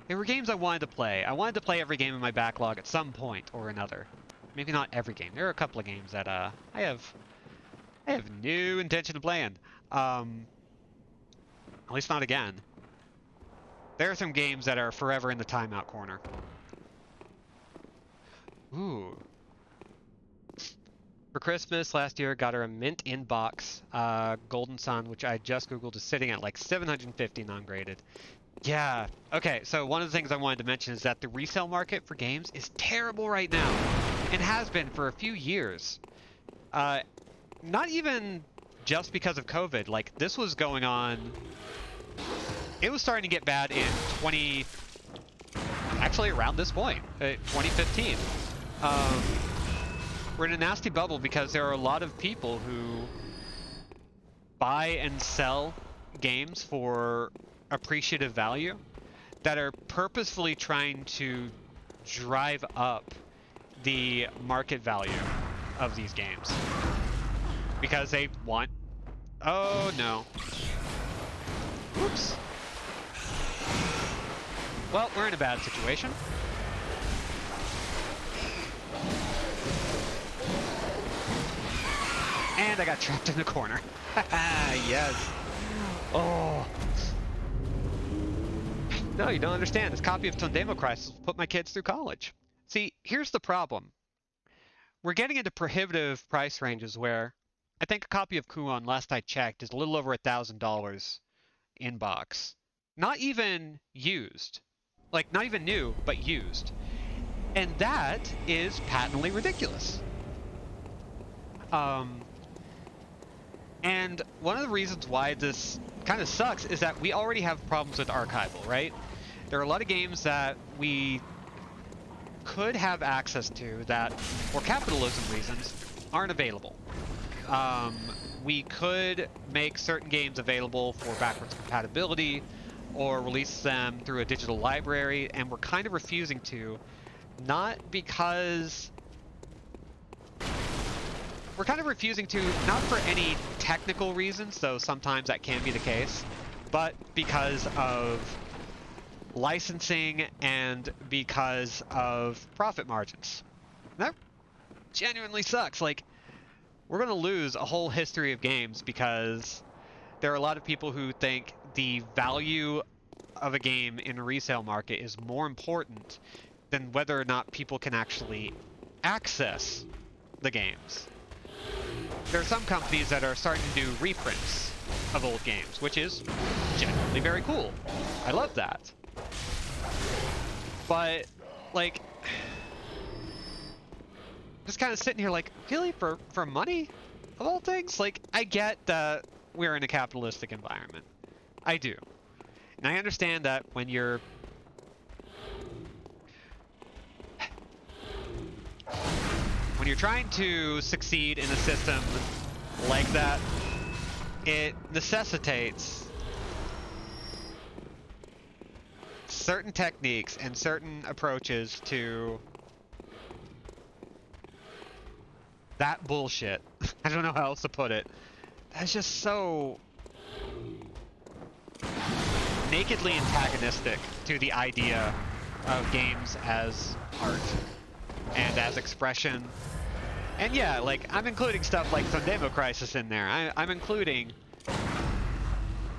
They were games I wanted to play. I wanted to play every game in my backlog at some point or another. Maybe not every game. There are a couple of games that I have no intention of playing. At least not again. There are some games that are forever in the timeout corner. Ooh. For Christmas last year, got her a mint in-box Golden Sun, which I just Googled is sitting at like 750 non-graded. Yeah, okay, so one of the things I wanted to mention is that the resale market for games is terrible right now, and has been for a few years. Not even just because of COVID, like this was going on, it was starting to get bad in actually around this point, 2015. We're in a nasty bubble because there are a lot of people who buy and sell games for appreciative value that are purposefully trying to drive up the market value of these games because they want... Oh no. Whoops. Well, we're in a bad situation. And I got trapped in the corner. Yes. Oh. No, you don't understand. This copy of Tondemo Crisis will put my kids through college. See, here's the problem. We're getting into prohibitive price ranges where I think a copy of Kuon, last I checked, is a little over $1,000 in box. Not even used. Like, not even new, but used. And that is patently ridiculous. And one of the reasons why this kind of sucks is that we already have problems with archival, right? There are a lot of games that we could have access to that, for capitalism reasons, aren't available. We could make certain games available for backwards compatibility or release them through a digital library, and we're kind of refusing to, not because... We're kind of refusing to, not for any technical reasons, though sometimes that can be the case, but because of licensing and because of profit margins. That genuinely sucks. Like, we're going to lose a whole history of games because there are a lot of people who think the value of a game in a resale market is more important than whether or not people can actually access the games. There are some companies that are starting to do reprints of old games, which is genuinely very cool. I love that. But, like, just kind of sitting here like, really? For money? Of all things? Like, I get that we're in a capitalistic environment. I do. And I understand that when you're... When you're trying to succeed in a system like that, it necessitates certain techniques and certain approaches to that bullshit. I don't know how else to put it. That's just so nakedly antagonistic to the idea of games as art and as expression. And yeah, like, I'm including stuff like Tondemo Crisis in there. I'm including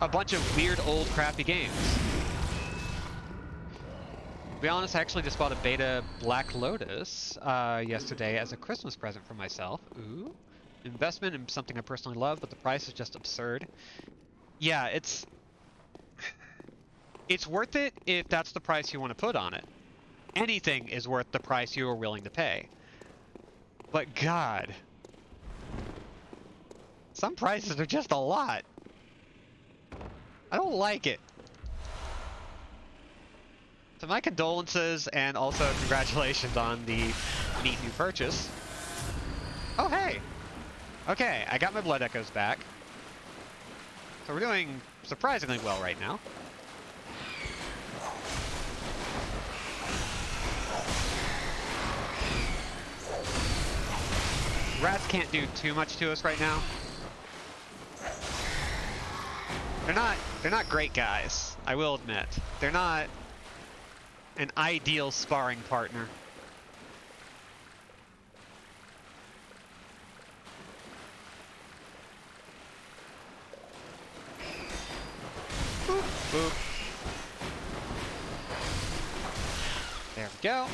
a bunch of weird, old, crappy games. To be honest, I actually just bought a beta Black Lotus yesterday as a Christmas present for myself. Ooh. Investment in something I personally love, but the price is just absurd. Yeah, it's worth it if that's the price you want to put on it. Anything is worth the price you are willing to pay. But God, some prices are just a lot. I don't like it. So my condolences and also congratulations on the neat new purchase. Oh, hey. Okay, I got my blood echoes back. So we're doing surprisingly well right now. Rats can't do too much to us right now. They're not great guys, I will admit. They're not an ideal sparring partner. Boop, boop. There we go.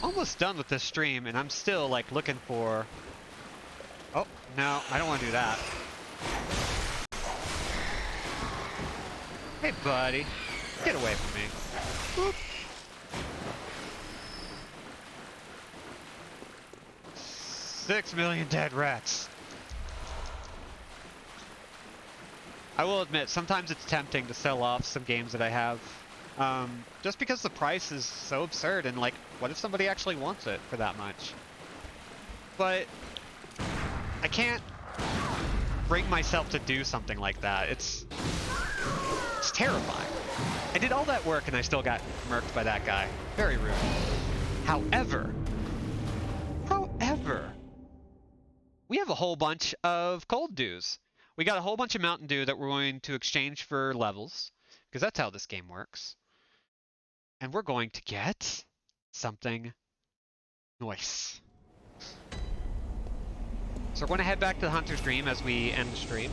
Almost done with this stream, and I'm still, like, looking for No, I don't want to do that. Hey, buddy. Get away from me. Boop. 6 million dead rats. I will admit, sometimes it's tempting to sell off some games that I have. Just because the price is so absurd, and like, what if somebody actually wants it for that much? But I can't bring myself to do something like that. It's terrifying. I did all that work and I still got murked by that guy. Very rude. However, we have a whole bunch of cold dews. We got a whole bunch of Mountain Dew that we're going to exchange for levels, because that's how this game works. And we're going to get something nice. So we're going to head back to the Hunter's Dream as we end the stream.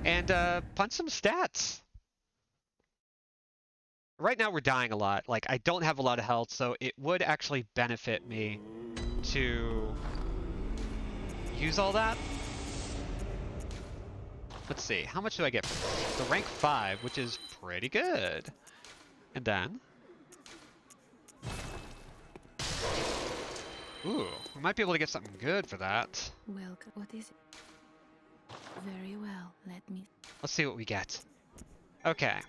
And punch some stats. Right now we're dying a lot. Like, I don't have a lot of health, so it would actually benefit me to use all that. Let's see, how much do I get for this? The rank 5, which is pretty good. And then... Ooh, we might be able to get something good for that. Welcome. What is it? Very well, let me... Let's see what we get. Okay.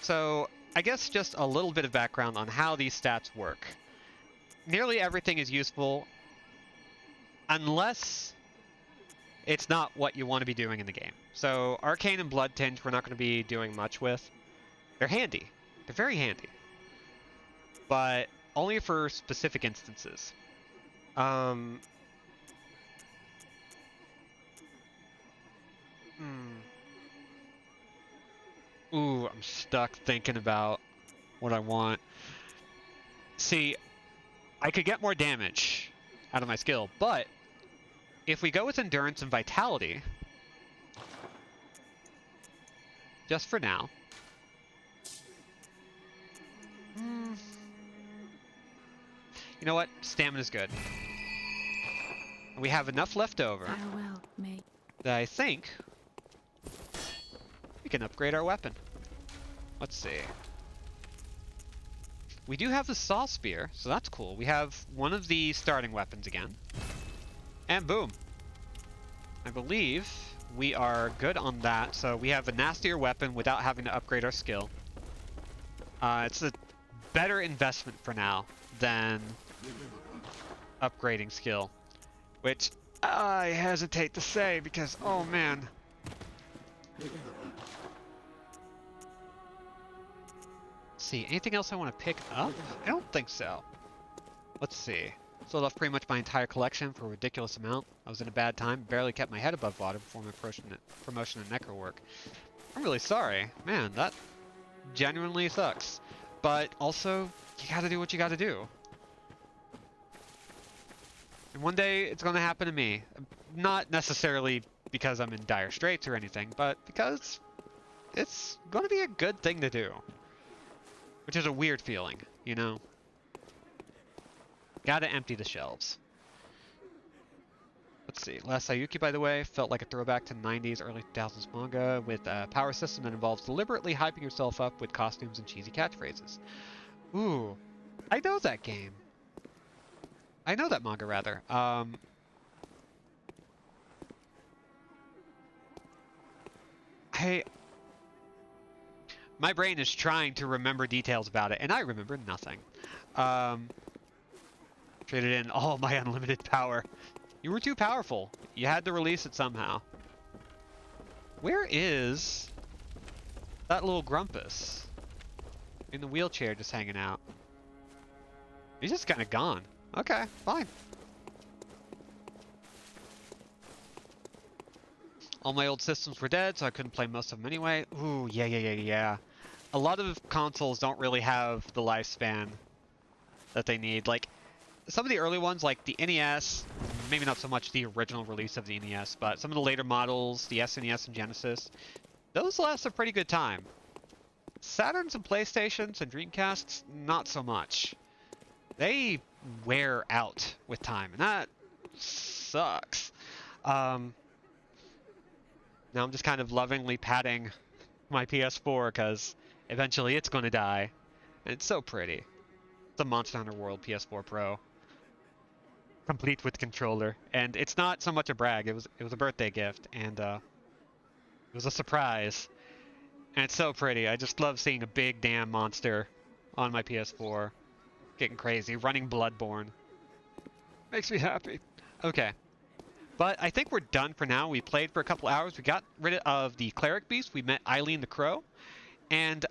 So, I guess just a little bit of background on how these stats work. Nearly everything is useful unless it's not what you want to be doing in the game. So, Arcane and Blood Tinge we're not going to be doing much with. They're handy. They're very handy. But only for specific instances. Ooh, I'm stuck thinking about what I want. See, I could get more damage out of my skill, but if we go with Endurance and Vitality, just for now, you know what? Stamina's good. We have enough left over that I think we can upgrade our weapon. Let's see. We do have the Saw Spear, so that's cool. We have one of the starting weapons again. And boom. I believe we are good on that, so we have a nastier weapon without having to upgrade our skill. It's a better investment for now than upgrading skill, which I hesitate to say because, oh man. See, anything else I want to pick up? I don't think so. Let's see. Sold off pretty much my entire collection for a ridiculous amount. I was in a bad time, barely kept my head above water before my promotion in necro work. I'm really sorry. Man, that genuinely sucks. But also, you gotta do what you gotta do. And one day, it's gonna happen to me. Not necessarily because I'm in dire straits or anything, but because it's gonna be a good thing to do. Which is a weird feeling, you know? Gotta empty the shelves. Let's see. Last Sayuki, by the way, felt like a throwback to 90s, early 2000s manga with a power system that involves deliberately hyping yourself up with costumes and cheesy catchphrases. Ooh. I know that game. I know that manga, rather. My brain is trying to remember details about it, and I remember nothing. Traded in all my unlimited power. You were too powerful. You had to release it somehow. Where is that little Grumpus? In the wheelchair just hanging out. He's just kind of gone. Okay, fine. All my old systems were dead, so I couldn't play most of them anyway. Ooh, yeah. A lot of consoles don't really have the lifespan that they need. Like, some of the early ones, like the NES, maybe not so much the original release of the NES, but some of the later models, the SNES and Genesis, those last a pretty good time. Saturns and PlayStations and Dreamcasts, not so much. they wear out with time, and that sucks. Now I'm just kind of lovingly patting my PS4 because eventually it's going to die. And it's so pretty. It's a Monster Hunter World PS4 Pro, complete with controller, and it's not so much a brag. It was a birthday gift, and it was a surprise. And it's so pretty. I just love seeing a big damn monster on my PS4, getting crazy, running Bloodborne. Makes me happy. Okay. But I think we're done for now. We played for a couple hours. We got rid of the cleric beast. We met Eileen the Crow. And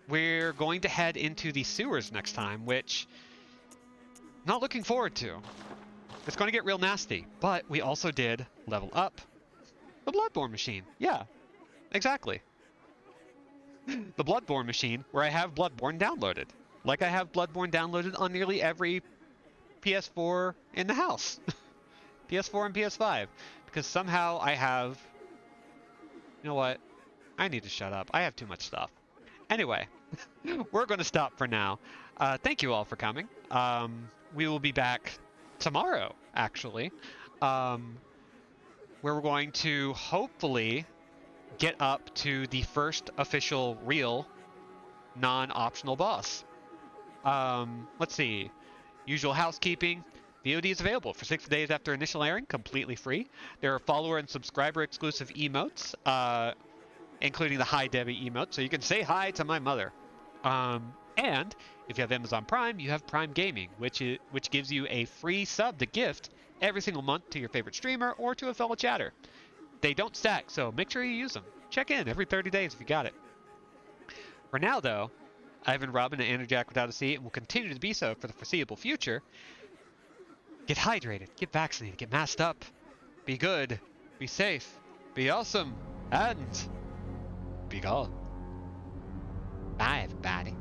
we're going to head into the sewers next time, which I'm not looking forward to. It's going to get real nasty. But we also did level up the Bloodborne machine. Yeah, exactly. The Bloodborne machine, where I have Bloodborne downloaded. Like I have Bloodborne downloaded on nearly every PS4 in the house. PS4 and PS5. Because somehow I have... You know what? I need to shut up. I have too much stuff. Anyway, we're going to stop for now. Thank you all for coming. We will be back tomorrow, actually. Where we're going to hopefully get up to the first official real non-optional boss. Let's see. Usual housekeeping. VOD is available for 6 days after initial airing, completely free. There are follower and subscriber exclusive emotes, including the Hi Debbie emote, so you can say hi to my mother. And if you have Amazon Prime, you have Prime Gaming, which gives you a free sub to gift every single month to your favorite streamer or to a fellow chatter. They don't stack, so make sure you use them. Check in every 30 days if you got it. For now, though, I've been Robin and Andrew Jack without a C, and will continue to be so for the foreseeable future. Get hydrated, get vaccinated, get masked up, be good, be safe, be awesome, and be gone. Bye, everybody.